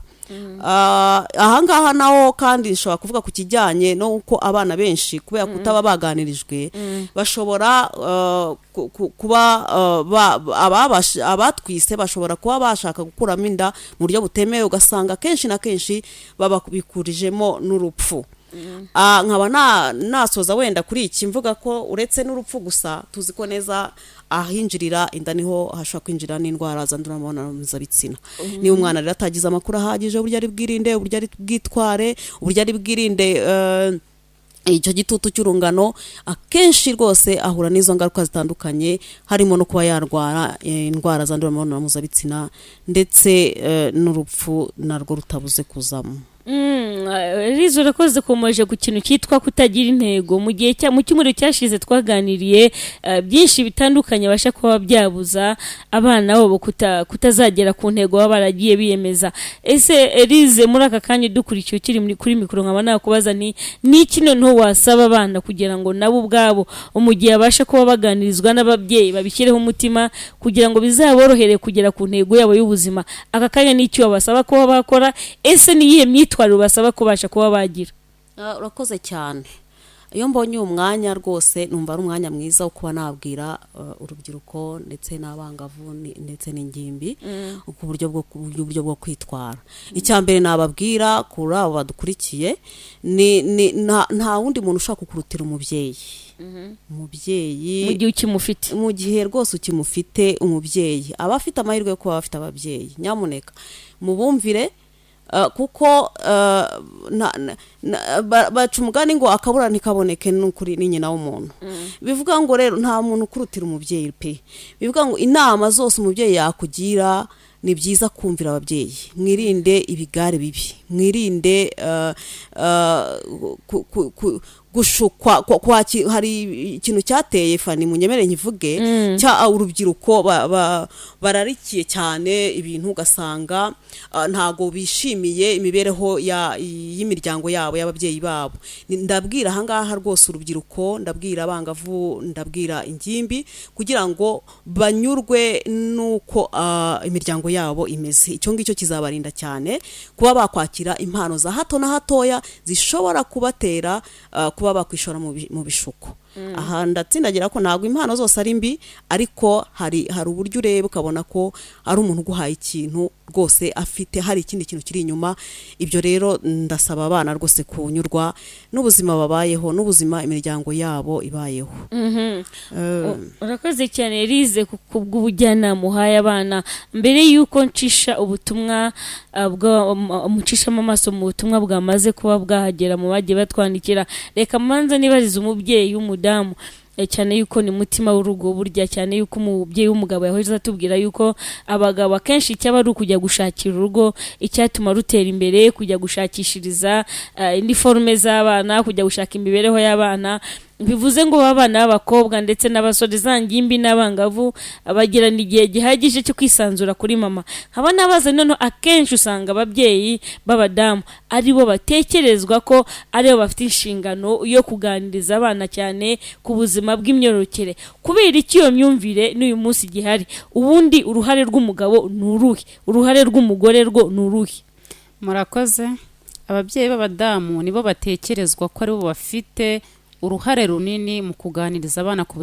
Ahangaha naho kandi nshobora kuvuga ku kijyanye no uko abana benshi kubera kutaba baganirijwe bashobora kuba abatwise bashobora kuba bashaka gukuramo inda mu buryo butemewe, ugasanga kenshi na kenshi babikurijemo n'urupfu. Nkaba nasoza wenda kuri iki mvuga ko uretse n'urupfu gusa, tuzi ko neza ahinjirira inda niho hashobora kwinjira n'indwara zandurira mu mibonano mpuzabitsina. Niba umwana rero atagize amakuru ahagije, uburyo ari bwirinde, uburyo ari bwitware, uburyo ari bwirinde icyo gitutu cy'urungano, akenshi rwose ahura n'izo ngaruka zitandukanye, harimo no kuba yarwara indwara zandurira mu mibonano mpuzabitsina, ndetse n'urupfu narwo rutabuze kuzamo. Rizo urakoze kumoje ku kintu cyitwa kutagira intego. Mu gihe mu cyumweru cyashize twaganiriye byinshi bitandukanye basha kuba byabuza abana babo kutazagera ku ntego baba baragiye biyemeza. Ese Rize, muri aka kanya dukurikiye kiri kuri mikoro, nkaba nakubaza n'iki noneho wasaba abana kugira ngo nabo ubwabo mu gihe abasha kuba baganirizwa n'ababyeyi babishyireho umutima kugira ngo bizaborohere kugera ku ntego yabo y'ubuzima. Aka kanya n'icyo babasaba kuba bakora, ese niyihe myitwarire basaba kubasha kuba bagira? Urakoze cyane. Iyo mbonye uwo mwanya rwose numva ari umwanya mwiza wo kuba nabwira urubyiruko ndetse n'abangavu ndetse n'ingimbi ku buryo bwo kwitwara. Icya mbere nababwira kuri abo badukurikiye, nta wundi muntu ushaka kukurutira umubyeyi. Umubyeyi mu gihe rwose ukimufite, umubyeyi aba afite amahirwe yo kuba bafite ababyeyi. Nyamuneka mubumvire, kuko baca umugani ngo akabura ntikaboneke n'ukuri ni nyina w'umuntu. Bivuga ngo rero nta muntu ukurutira umubyeyi pe. Bivuga ngo inama zose umubyeyi yakugira ni byiza kumvira ababyeyi. Mwirinde ibigare bibi, mwirinde gushukwa. Hari ikintu cyateye Fani, munyemere nkivuge, cya urubyiruko bararikiye cyane ibintu, ugasanga ntago bishimiye imibereho y'imiryango yabo, y'ababyeyi babo. Ndabwira ahangaha rwose urubyiruko, ndabwira abangavu, ndabwira ingimbi, kugira ngo banyurwe nuko imiryango yabo imeze. Icyo ngicyo kizabarinda cyane kuba bakwakira impano za hato na hatoya zishobora kubatera kuba bakwishora mu bishuko. Aha ndatsindagira ko ntabwo impano zose ari mbi, ariko hari uburyo ureba ukabona ko ari umuntu uguhaye ikintu rwose afite, hari ikindi kintu kiri inyuma. Ibyo rero ndasaba abana rwose kunyurwa n'ubuzima babayeho, n'ubuzima imiryango yabo ibayeho. Urakoze cyane Rize kubw'ubujyanama uhaye abana. Mbere y'uko ncisha ubutumwa mucishamo amaso mu butumwa bwamaze kuba bwahagera mu bagiye batwandikira, reka manza nibariza umubyeyi w'umudamu, cyane yuko ni mutima w'urugo burya, cyane yuko umubyeyi w'umugabo yahoze atubwira yuko abagabo akenshi cyaba ari ukujya gushakira urugo, icyatuma rutera imbere, kujya gushakishiriza indi forume z'abana, kujya gushaka imibereho y'abana. bivuze ngo abana b'abakobwa ndetse n'abasore za ngimbi n'abangavu bagirana igihe gihagije cyo kwisanzura kuri mama. nkaba nabaza noneho akenshi usanga ababyeyi b'abadamu ari bo batekerezwa ko ari bo bafite inshingano yo kuganiriza abana cyane ku buzima bw'imyororokere. kubera iki iyo myumvire n'uyu munsi gihari? ubundi uruhare rw'umugabo ni uruhe? uruhare rw'umugore rwo ni uruhe? murakoze. ababyeyi b'abadamu nibo batekerezwa ko ari bo bafite uruhare runini mu kuganiriza abana ku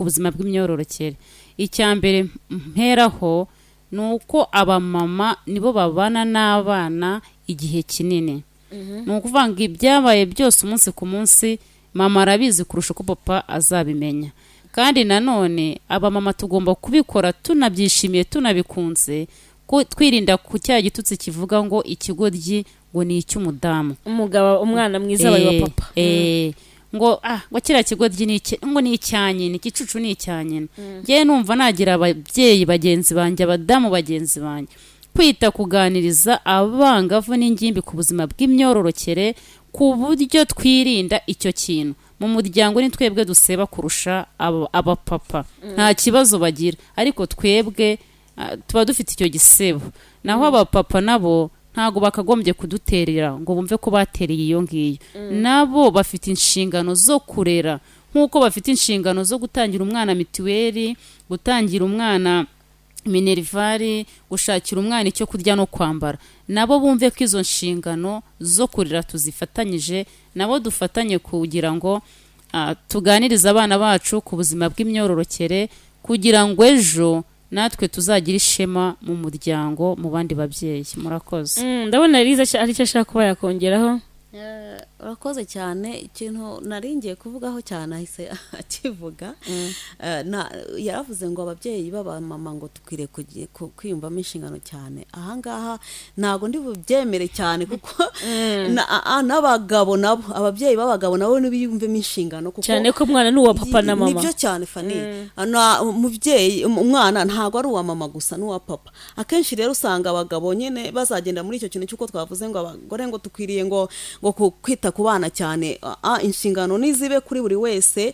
buzima bw'imyororokere. icya mbere mperaho ni uko abamama nibo babana n'abana igihe kinini. ni ukuvuga ngo ibyabaye byose umunsi ku munsi mama arabizi kurusha uko papa azabimenya. kandi nanone abamama tugomba kubikora tunabyishimiye tunabikunze, twirinda ku cya gitutsi kivuga ngo ikigoryi ngo ni icy'umudamu, umwana mwiza abaye wa papa. ngo kiriya kigoryi ngo ni icyanyina, igicucu ni icyanyina. ngewe numva nagira ababyeyi bagenzi banjye, abadamu bagenzi banjye, kwita kuganiriza abangavu n'ingimbi ku buzima bw'imyororokere ku buryo twirinda icyo kintu. mu muryango ni twebwe duseba kurusha abapapa, nta kibazo bagira, ariko twebwe tuba dufite icyo gisebo. naho abapapa nabo ntago bakagombye kuduterera ngo bumve ko batereye iyo ngiyo. nabo bafite inshingano zo kurera, nk'uko bafite inshingano zo gutangira umwana mituweli, gutangira umwana minervari, gushakira umwana icyo kurya no kwambara. nabo bumve ko izo nshingano zo kurera tuzifatanyije, nabo dufatanye kugira ngo tuganirize abana bacu ku buzima bw'imyororokere, kugira ngo ejo natwe tuzagira ishema mu muryango, mu bandi babyeyi. murakoze. ndabona Liza ari cyo ashaka kuba yakongeraho. urakoze cyane. ikintu naringiye kuvugaho cyane ahise akivuga. yaravuze ngo ababyeyi b'abamama ngo dukwiriye kwiyumvamo inshingano cyane. ahangaha ntabwo ndi bubyemere cyane, kuko n'abagabo nabo, ababyeyi b'abagabo nabo ntibiyumvemo inshingano, kuko cyane ko umwana ni uwa papa na mama. nibyo cyane Fani. umubyeyi umwana ntabwo ari uwa mama gusa, n'uwa papa. akenshi rero usanga abagabo nyine bazagenda muri icyo kintu cy'uko twavuze ngo abagore ngo dukwiriye ngo kwita ku bana cyane. inshingano nizibe kuri buri wese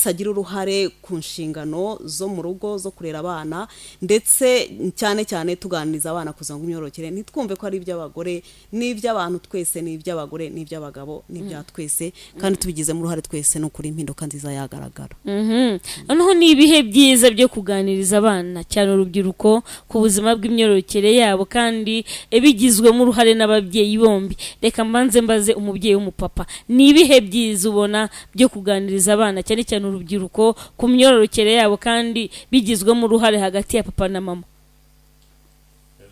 agira uruhare ku nshingano zo mu rugo zo kurera abana, ndetse cyane cyane tuganiriza abana kuza ngo imyororokere ntitwumve ko ari iby'abagore, n'iby'abantu twese, n'iby'abagore, n'iby'abagabo, n'ibya twese, kandi tubigizemo uruhare twese, no kuri impinduka nziza yagaragara. noneho ni ibihe byiza byo kuganiriza abana cyane urubyiruko ku buzima bw'imyororokere yabo, kandi bigizwemo uruhare n'ababyeyi bombi. reka mbanze mbaze umubyeyi w'umupapa, ni ibihe byiza ubona byo kuganiriza abana cyane cyane urubyiruko ku myororokere yabo, kandi bigizwemo uruhare hagati ya papa na mama?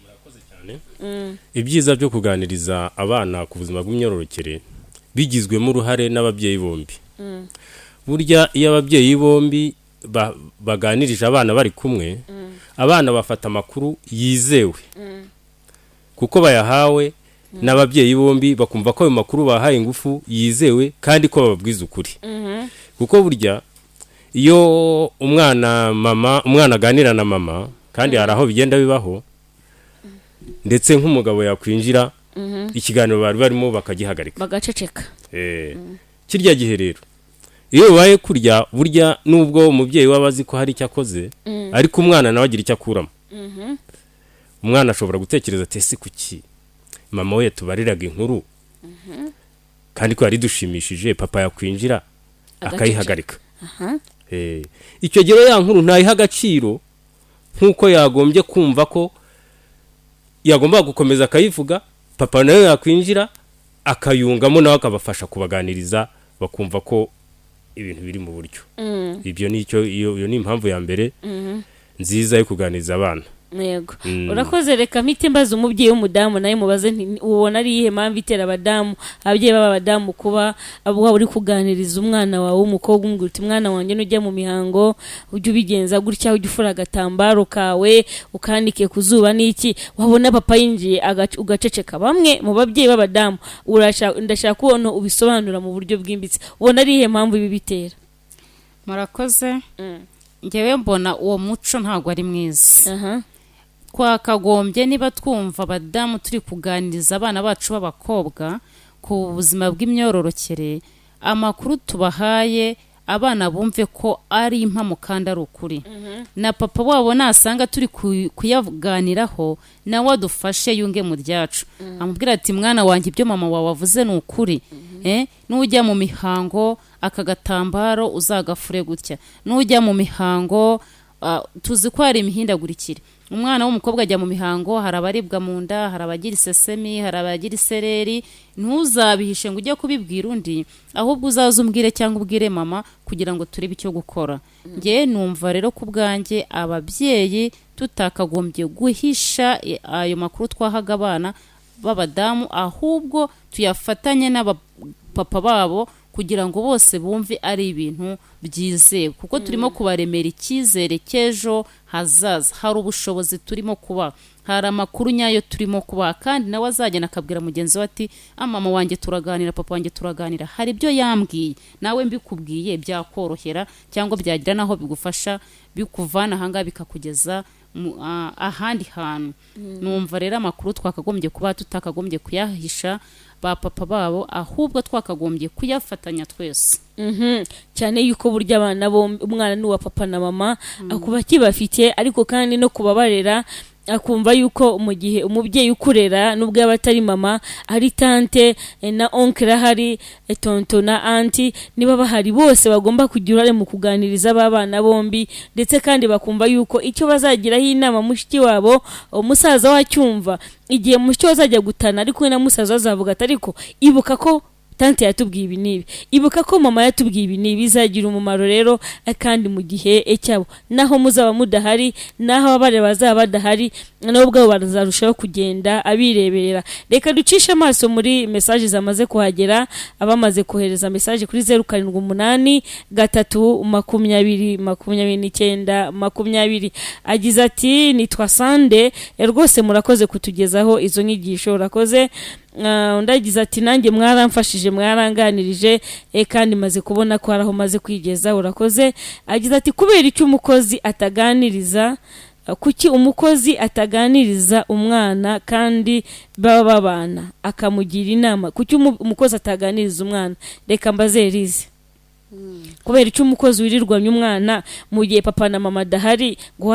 murakoze cyane. ibyiza byo kuganiriza abana ku buzima bw'imyororokere bigizwemo uruhare n'ababyeyi bombi. burya iyo ababyeyi bombi baganirije abana bari kumwe, abana bafata amakuru yizewe kuko bayahawe n'ababyeyi bombi, bakumva ko ayo makuru bahaye ingufu yizewe kandi ko bababwiza ukuri. kuko burya iyo umwana aganira na mama, kandi hari aho bigenda bibaho, ndetse nk'umugabo yakwinjira ikiganiro bari barimo bakagihagarika, bagaceceka. kirya gihe rero iyo bibaye kurya, burya nubwo umubyeyi waba azi ko hari icyo akoze, ariko umwana nawe agira icyo akuramo. umwana ashobora gutekereza ati ese kuki mama we tubariraga inkuru kandi ko yari dushimishije, papa yakwinjira akayihagarika. icyo gihe ya nkuru ntayiha agaciro nk'uko yagombye kumva ko yagomba gukomeza akayivuga, papa nawe yakwinjira akayungamo, nawe akabafasha kubaganiriza, bakumva ko ibintu biri mu buryo. ibyo iyo ni impamvu ya mbere nziza yo kuganiriza abana. yego. urakoze. reka mpite mbaza umubyeyi w'umudamu nawe mubaze ubona ari iyihe mpamvu itera ababyeyi b'abadamu kuba waba uri kuganiriza umwana wawe w'umukobwa umubwira uti mwana wanjye nujya mu mihango ujye ubigenza gutya, ujye ufura agatambaro kawe ukanike ku zuba n'iki, wabona papa yinjiye ugaceceka. bamwe mu babyeyi b'abadamu ndashaka kubona ubisobanura mu buryo bwimbitse, ubona ari iyihe mpamvu ibi bitera? murakoze. ngewe mbona uwo muco ntabwo ari mwiza. twakagombye niba twumva abadamu turi kuganiriza abana bacu b'abakobwa ku buzima bw'imyororokere, amakuru tubahaye abana bumve ko ari impamo kandi ari ukuri na papa wabo nasanga turi kuyaganiraho nawe adufashe yunge mu ryacu amubwira ati mwana wanjye ibyo mama wawe avuze ni ukuri nujya mu mihango aka gatambaro uzagafure gutya nujya mu mihango tuzi ko hari imihindagurikire umwana w'umukobwa ajya mu mihango hari abaribwa mu nda hari abagira isesemi hari abagira isereri ntuzabihishe ngo ujye kubibwira undi ahubwo uzaze umbwire cyangwa ubwire mama kugira ngo turebe icyo gukora nge numva rero ku bwanjye ababyeyi tutakagombye guhisha ayo makuru twahaga abana b'abadamu ahubwo tuyafatanye n'abapapa babo kugira ngo bose bumve ari ibintu byizewe kuko turimo kubaremera icyizere cy'ejo hazaza hari ubushobozi turimo kuba hari amakuru nyayo turimo kuba kandi nawe azagenda akabwira mugenzi we ati mama wanjye turaganira papa wanjye turaganira hari ibyo yambwiye nawe mbikubwiye byakorohera cyangwa byagira naho bigufasha bikuvana ahangaha bikakugeza ahandi hantu numva rero amakuru twakagombye kuba tutakagombye kuyahisha ba papa babo ahubwo twakagombye kuyafatanya twese cyane yuko burya abana bombi umwana n'uwa papa na mama akuba kibafite ariko kandi no kubabarera akumva yuko mu gihe umubyeyi ukurera nubwo yaba atari mama ari tante na oncle hari tonto na anti niba bahari bose bagomba kugira uruhare mu kuganiriza abana bombi ndetse kandi bakumva yuko icyo bazagiraho inama mushiki wabo umusaza wacyumva igihe mushiki wazajya gutana ariko na musaza azavuga ati ariko ibuka ko tante yatubwiye ibi nibi ibuka ko mama yatubwiye ibi nibi bizagira umumaro rero kandi mu gihe cyabo naho muzaba mudahari naho abare bazaba badahari nabo ubwabo bazarushaho kugenda abireberera reka ducishe amaso muri message zamaze kuhagera abamaze kohereza message kuri 078 320 agize ati nitwa Sande rwose murakoze kutugezaho izo nyigisho urakoze ndagize ati nanjye mwaramfashije mwaranganirije kandi maze kubona ko araho maze kwigeza urakoze agize ati kubera icyo umukozi ataganiriza kuki umukozi ataganiriza umwana kandi baba babana akamugira inama kuki umukozi ataganiriza umwana reka mbazerize kubera icyo umukozi wirirwanya umwana mu gihe papa na mama dahari ngo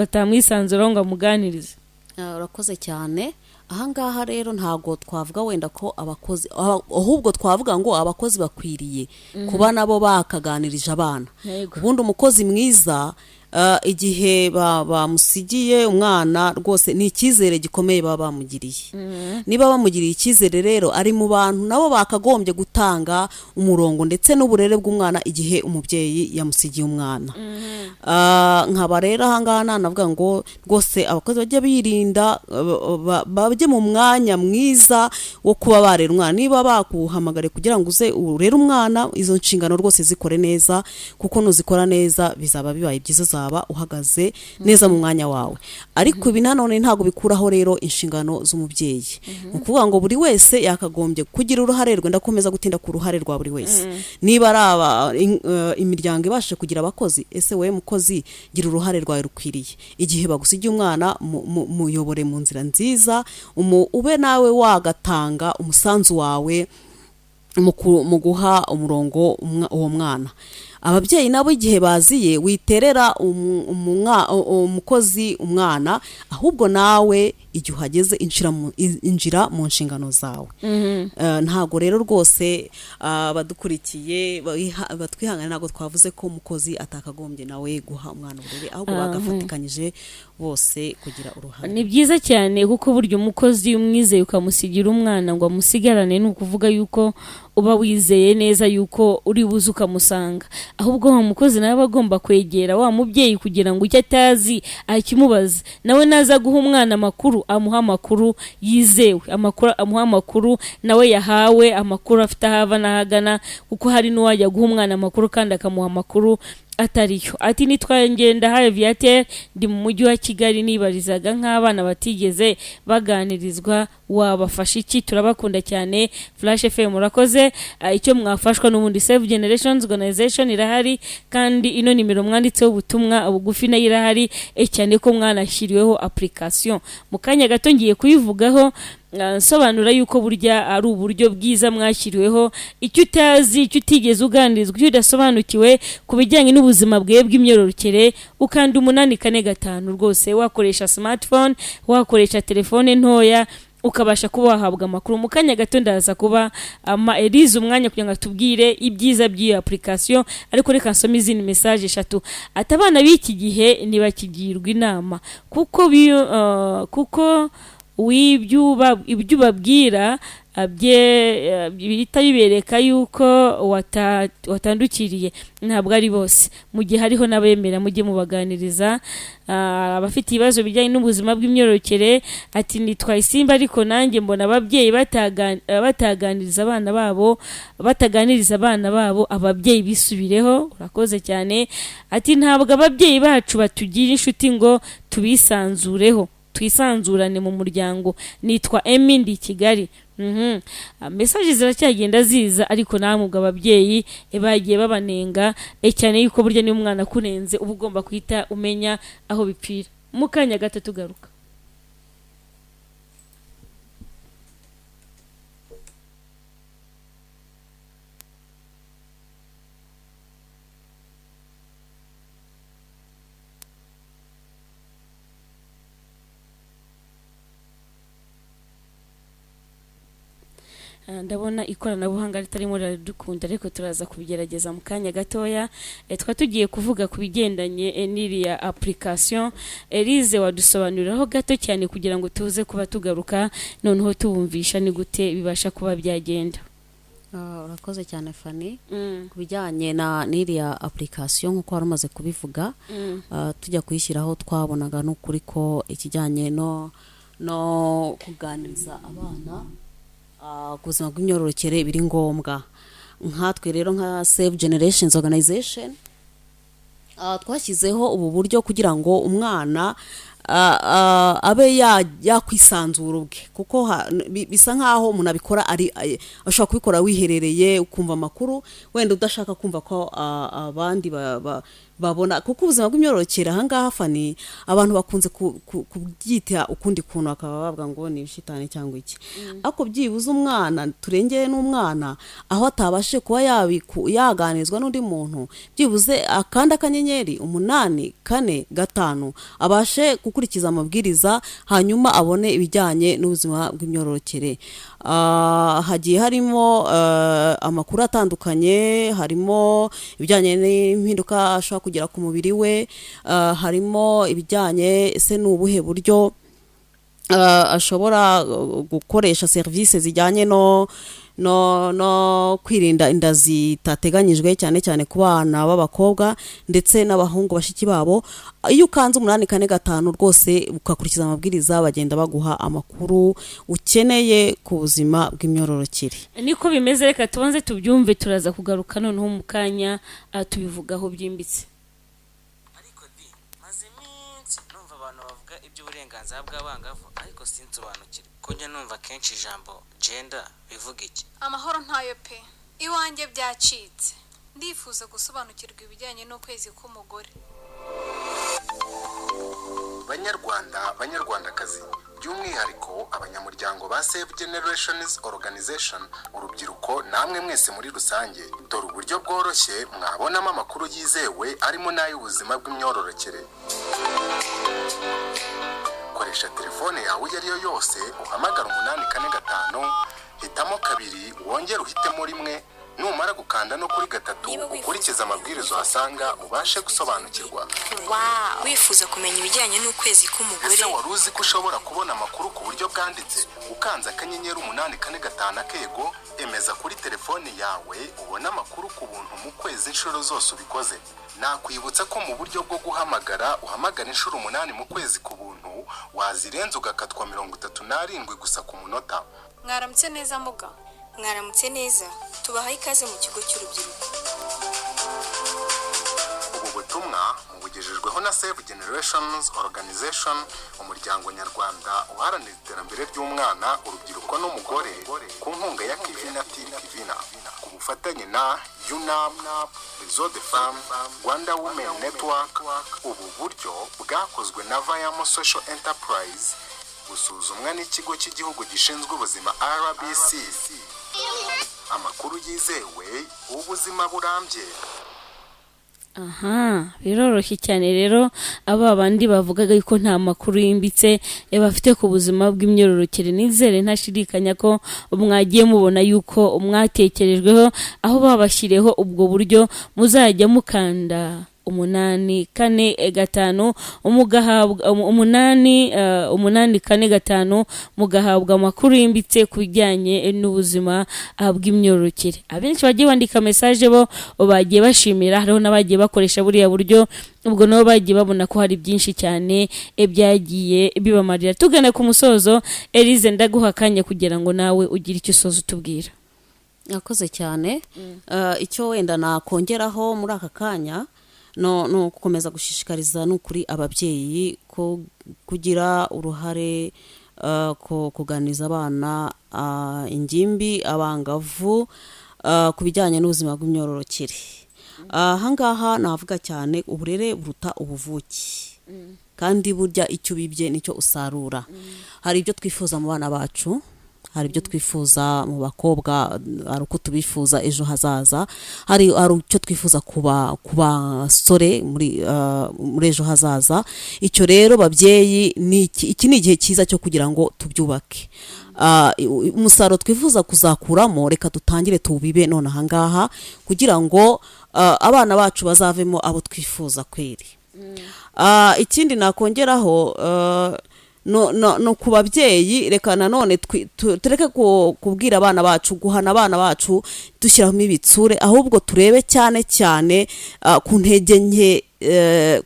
atamwisanzura ngo amuganirize urakoze cyane ahangaha rero ntago twavuga wenda ko abakozi ahubwo twavuga ngo abakozi bakwiriye kuba nabo bakaganirije abana ubundi umukozi mwiza igihe bamusigiye umwana rwose ni icyizere gikomeye baba bamugiriye niba bamugiriye icyizere rero ari mu bantu nabo bakagombye gutanga umurongo ndetse n'uburere bw'umwana igihe umubyeyi yamusigiye umwana nkaba rero ahangaha navuga ngo rwose abakozi bajya birinda bajye mu mwanya mwiza wo kuba barera umwana niba bakuhamagare kugira ngo uze urere umwana izo nshingano rwose zikore neza kuko nuzikora neza bizaba bibaye byiza uzaba uhagaze neza mu mwanya wawe ariko ibi nanone ntago bikuraho rero inshingano z'umubyeyi ukuvuga ngo buri wese yakagombye kugira uruhare rwe ndakomeza gutinda ku ruhare rwa buri wese niba ari imiryango ibashe kugira abakozi ese wewe mukozi gira uruhare rwawe rukwiriye igihe bagusigiye umwana muyobore mu nzira nziza ube nawe wagatanga umusanzu wawe mu guha umurongo uwo mwana ababyeyi nabo igihe baziye witerera umukozi umwana ahubwo nawe igihe uhageze injira mu nshingano zawe ntago rero rwose badukurikiye batwihangana ntago twavuze ko umukozi atakagombye nawe guha umwana uburere ahubwo bagafatikanyije bose kugira uruhare ni byiza cyane kuko buryo umukozi umwizeye ukamusigira umwana ngo amusigarane ni ukuvuga yuko uba wizeye neza yuko uri buze ukamusanga ahubwo wa mukozi nawe agomba kwegera wa mubyeyi kugira ngo icyo atazi akimubaze nawe naza guha umwana amakuru amuha amakuru yizewe amuha amakuru nawe yahawe amakuru afite ahava n'ahagana kuko hari n'uwajya guha umwana amakuru kandi akamuha amakuru atariyo ati nitwaye ngenda haye Viateur ndi mu mujyi wa Kigali nibarizaga nk'abana batigeze baganirizwa wabafasha iki turabakunda cyane Flash FM murakoze icyo mwafashwa n'ubundi Save Generations Organization irahari kandi ino nimero mwanditseho ubutumwa bugufi na irahari cyane ko mwanashyiriweho application mu kanya gato ngiye kuyivugaho nsobanura yuko burya ari uburyo bwiza mwashyiriweho icyo utazi icyo utigeze uganirizwa icyo udasobanukiwe ku bijyanye n'ubuzima bwawe bw'imyororokere ukanda 845 rwose wakoresha smartphone wakoresha telefone ntoya ukabasha kuba wahabwa amakuru mu kanya gato ndaza kuba Elize umwanya kugira ngo atubwire ibyiza by'iyo application ariko reka nsome izindi message 3 atabana b'iki gihe ntibakigirwa inama kuko kuko ibyo ubabwira bihita bibereka yuko watandukiriye ntabwo ari bose mu gihe hariho n'abemera mujye mubaganiriza abafite ibibazo bijyanye n'ubuzima bw'imyororokere ati nitwa Isimba ariko nanjye mbona ababyeyi bataganiriza abana babo ababyeyi bisubireho urakoze cyane ati ntabwo ababyeyi bacu batugira inshuti ngo tubisanzureho twisanzurane mu muryango nitwa Emindi Kigali message ziracyagenda ziza ariko namwe ababyeyi bagiye babanenga cyane yuko burya ni umwana kunenze uba ugomba kwita umenya aho bipfira mu kanya gato tugaruka ndabona ikoranabuhanga ritarimo radukunda ariko turaza kubigerageza mu kanya gatoya twa tugiye kuvuga ku bigendanye n'iriya application Elize wadusobanuriraho gato cyane kugira ngo tuze kuba tugaruka noneho tubumvisha ni gute bibasha kuba byagenda urakoze cyane Fanny ku bijyanye na n'iriya application nk'uko wari umaze kubivuga tujya kuyishyiraho twabonaga n'ukuri ko ikijyanye no kuganiriza abana ku buzima bw'imyororokere biri ngombwa nkatwe rero nka Save Generations Organization twashyizeho ubu buryo kugira ngo umwana abe yakwisanzura ubwe kuko bisa nkaho umuntu abikora ashobora kubikora wiherereye ukumva amakuru wenda udashaka kumva ko abandi babona kuko ubuzima bw'imyororokere ahangaha Fanny abantu bakunze kubyita ukundi kuntu akaba bavuga ngo ni shitani cyangwa iki ariko byibuze umwana turengeye n'umwana aho atabashe kuba yaganizwa n'undi muntu byibuze akanda akanyenyeri 845 abashe gukurikiza amabwiriza hanyuma abone ibijyanye n'ubuzima bw'imyororokere hagiye harimo amakuru atandukanye harimo ibijyanye n'impinduka ashobora kugira ku mubiri we harimo ibijyanye ese n'ubuhe buryo ashobora gukoresha service zijyanye no kwirinda inda zitateganyijwe cyane cyane ku bana b'abakobwa ndetse n'abahungu bashiki babo iyo ukanze 845 rwose ukakurikiza amabwiriza bagenda baguha amakuru ukeneye ku buzima bw'imyororokere niko bimeze reka tubanze tubyumve turaza kugaruka noneho mu kanya tubivugaho byimbitse ariko maze iminsi numva abantu bavuga iby'uburenganzira bw'abangavu ariko sinsobanukirwa ko njye numva kenshi ijambo gender bivuga iki amahoro ntayo pe iwanjye byacitse ndifuza gusobanukirwa ibijyanye n'ukwezi k'umugore banyarwandakazi by'umwihariko abanyamuryango ba Save Generations Organization urubyiruko namwe mwese muri rusange dore uburyo bworoshye mwabonamo amakuru yizewe arimo n'ay'ubuzima bw'imyororokere koresha telefone yawe iyo ariyo yose uhamagara 845 hitamo 2 wongere uhitemo 1 numara gukanda no kuri 3 ukurikiza amabwirizo hasanga ubashe gusobanukirwa wifuza kumenya ibijyanye n'ukwezi k'umugore ese wari uzi ko ushobora kubona amakuru ku buryo bwanditse ukanza akanyenyeri 845 akego emeza kuri telefone yawe ubona amakuru ku buntu mu kwezi inshuro zose ubikoze nakwibutsa ko mu buryo bwo guhamagara uhamagara inshuro 8 mu kwezi ku buntu wazirenza ugakatwa 37 gusa ku munota mwaramutse neza muga mwaramutse neza tubahaye ikaze mu kigo cy'urubyiruko ubu butumwa mubugejejweho na Save Generations Organization umuryango nyarwanda uharanira iterambere ry'umwana urubyiruko n'umugore ku nkunga ya Kivina Kivina ku bufatanye na UNAP Réseau de Femmes Rwanda Women Network ubu buryo bwakozwe na Vayamo Social Enterprise gusuzumwa n'ikigo cy'igihugu gishinzwe ubuzima RBC. Amakuru yizewe, ubuzima burambye. aha biroroshye cyane rero aba bandi bavugaga yuko nta makuru yimbitse bafite ku buzima bw'imyororokere, nizere ntashidikanya ko mwagiye mubona yuko mwatekerejweho aho babashyiriyeho ubwo buryo muzajya mukanda 845 umugahabwa 845 mugahabwa amakuru yimbitse ku bijyanye n'ubuzima bw'imyororokere. Abenshi bagiye bandika message bo bagiye bashimira, hariho n'abagiye bakoresha buriya buryo, ubwo nabo bagiye babona ko hari byinshi cyane byagiye bibamarira. Tugana ku musozo, Elise ndaguha akanya kugira ngo nawe ugire icyo usoza utubwira. Yakoze cyane. Icyo wenda nakongeraho muri aka kanya no gukomeza gushishikariza n'ukuri ababyeyi ko kugira uruhare kuganiriza abana ingimbi abangavu ku bijyanye n'ubuzima bw'imyororokere. Ahangaha navuga cyane uburere buruta ubuvuki, kandi burya icyo ubibye nicyo usarura. Hari ibyo twifuza mu bana bacu, hari ibyo twifuza mu bakobwa, hari uko tubifuza ejo hazaza, hari icyo twifuza kuba sore muri ejo hazaza. Icyo rero babyeyi iki ni igihe cyiza cyo kugira ngo tubyubake. Umusaruro twifuza kuzakuramo reka dutangire tubibe none ahangaha kugira ngo abana bacu bazavemo abo twifuza kweri. Ikindi nakongeraho no ku babyeyi, reka nanone tureke kubwira abana bacu, guhana abana bacu dushyiramo ibitsure, ahubwo turebe cyane cyane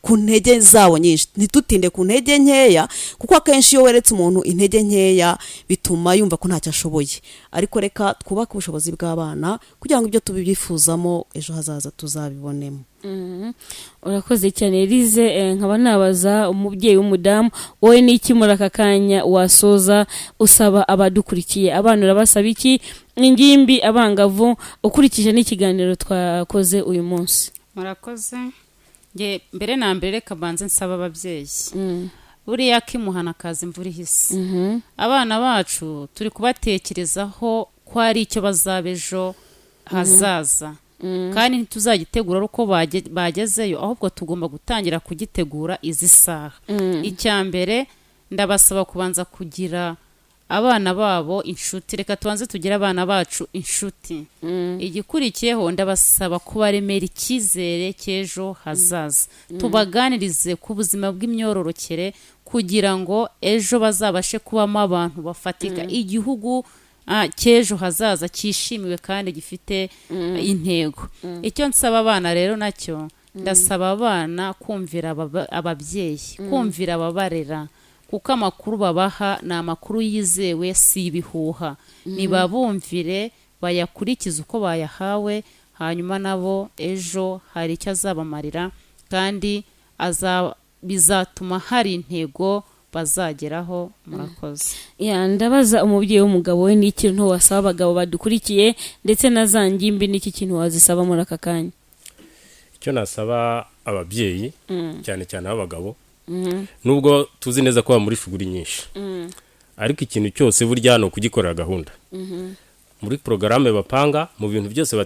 ku ntege zabo nyinshi, ntitutinde ku ntege nkeya, kuko akenshi iyo weretse umuntu intege nkeya bituma yumva ko ntacyo ashoboye. Ariko reka twubake ubushobozi bw'abana kugira ngo ibyo tubibyifuzamo ejo hazaza tuzabibonemo. Urakoze cyane Elise. Nkaba nabaza umubyeyi w'umudamu, wowe n'iki muri aka kanya wasoza usaba abadukurikiye? Abana urabasaba iki? Ingimbi, abangavu, ukurikije n'ikiganiro twakoze uyu munsi. Murakoze. Mbere na mbere reka banze nsaba ababyeyi, buriya kimuhana kazi imvura ihise. Abana bacu turi kubatekerezaho ko ari icyo bazaba ejo hazaza, kandi ntituzagitegura uko bagezeyo, ahubwo tugomba gutangira kugitegura izi saha. Icya mbere ndabasaba kubanza kugira abana babo inshuti, reka tubanze tugire abana bacu inshuti. Igikurikiyeho ndabasaba kubaremera icyizere cy'ejo hazaza, tubaganirize ku buzima bw'imyororokere kugira ngo ejo bazabashe kubamo abantu bafatika, igihugu cy'ejo hazaza cyishimiwe kandi gifite intego. Icyo nsaba abana rero nacyo, ndasaba abana kumvira ababyeyi, kumvira ababarera, kuko amakuru babaha ni amakuru yizewe, si ibihuha. Nibabumvire, bayakurikize uko bayahawe, hanyuma nabo ejo hari icyo azabamarira, kandi bizatuma hari intego bazageraho. Murakoze. Ndabaza umubyeyi w'umugabo, we ni ikintu wasaba abagabo badukurikiye ndetse na za ngimbi, n'iki kintu wazisaba muri aka kanya? Icyo nasaba ababyeyi cyane cyane abagabo, nubwo tuzi neza ko muri shuguri nyinshi, ariko ikintu cyose burya no kugikorera gahunda. Muri programme bapanga, mu bintu byose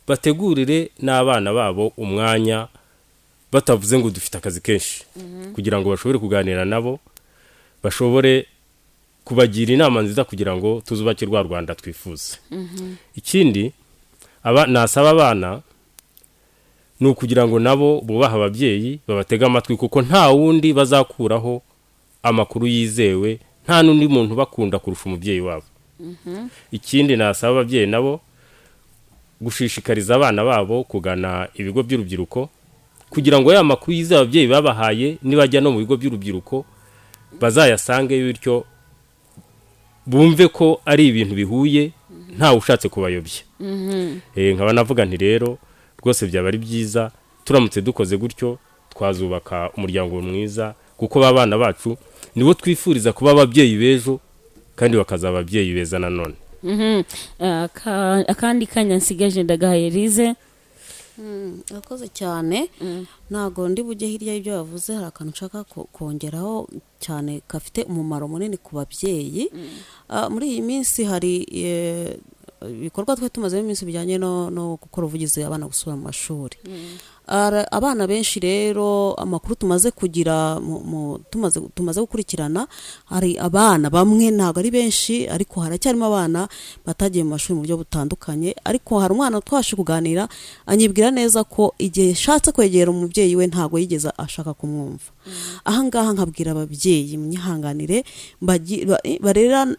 bategurire n'abana babo umwanya, batavuze ngo dufite akazi kenshi, kugira ngo bashobore kuganira nabo, bashobore kubagira inama nziza kugira ngo tuzubake rwa Rwanda twifuza. Ikindi nasaba abana ni ukugira ngo nabo bubaha ababyeyi, babatega amatwi, kuko nta wundi bazakuraho amakuru yizewe, nta n'undi muntu bakunda kurusha umubyeyi wabo. Ikindi nasaba ababyeyi nabo gushishikariza abana babo kugana ibigo by'urubyiruko, kugira ngo ya makuru yizewe ababyeyi babahaye nibajya no mu bigo by'urubyiruko bazayasange, bityo bumve ko ari ibintu bihuye, nta ushatse kubayobya. Nkaba navuga nti rero rwose byaba ari byiza turamutse dukoze gutyo, twazubaka umuryango mwiza, kuko babana bacu nibo twifuriza kuba ababyeyi bejo, kandi bakazaba ababyeyi beza nanone. Akandi kanya nsigaje ndagahaye Elise. Urakoze cyane. Ntago ndi bujye hirya y'ibyo yavuze, hari akantu nshaka kongeraho cyane gafite umumaro munini ku babyeyi. Muri iyi minsi hari ibikorwa twe tumaze iminsi bijyanye no gukora ubuvugizi abana gusubira mu mashuri. Abana benshi rero amakuru tumaze kugira tumaze gukurikirana, hari abana bamwe ntabwo ari benshi ariko haracyarimo abana batagiye mu mashuri mu buryo butandukanye, ariko hari umwana twashe kuganira anyibwira neza ko igihe shatse kwegera umubyeyi we ntabwo yigeze ashaka kumwumva. Ahangaha nkabwira ababyeyi munyihanganire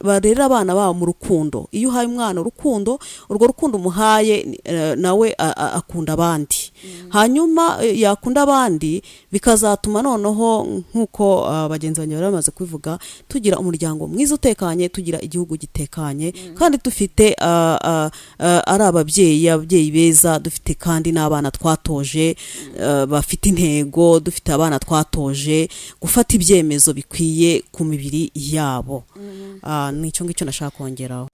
barera abana babo mu rukundo. Iyo uhaye umwana urukundo, urwo rukundo umuhaye nawe akunda abandi, hanyuma yakunda abandi bikazatuma noneho nk'uko bagenzi banjye bari bamaze kubivuga, tugira umuryango mwiza utekanye, tugira igihugu gitekanye, kandi dufite ari ababyeyi beza, dufite kandi n'abana twatoje bafite intego, dufite abana twatoje gufata ibyemezo bikwiye ku mibiri yabo. Nicyo ngicyo nashaka kongeraho.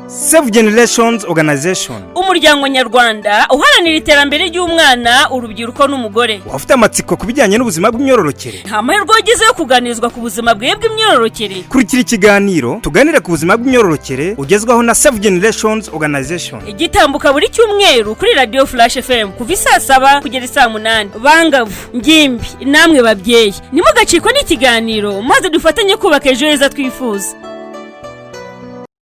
Save Generations Organization, umuryango nyarwanda uharanira iterambere ry'umwana, urubyiruko n'umugore. Wafite amatsiko kubijyanye n'ubuzima bw'imyororokere? Nta mahirwe wagize yo kuganirizwa ku buzima bwe bw'imyororokere? Kurikira ikiganiro tuganire ku buzima bw'imyororokere ugezwaho na Save Generations Organization. Igitambuka buri cyumweru kuri Radio Flash FM kuva 7:00 kugera 8:00. Bangavu, ngimbi, namwe babyeyi, nimugacikwa n'ikiganiro maze dufatanye kubaka ejo heza twifuza.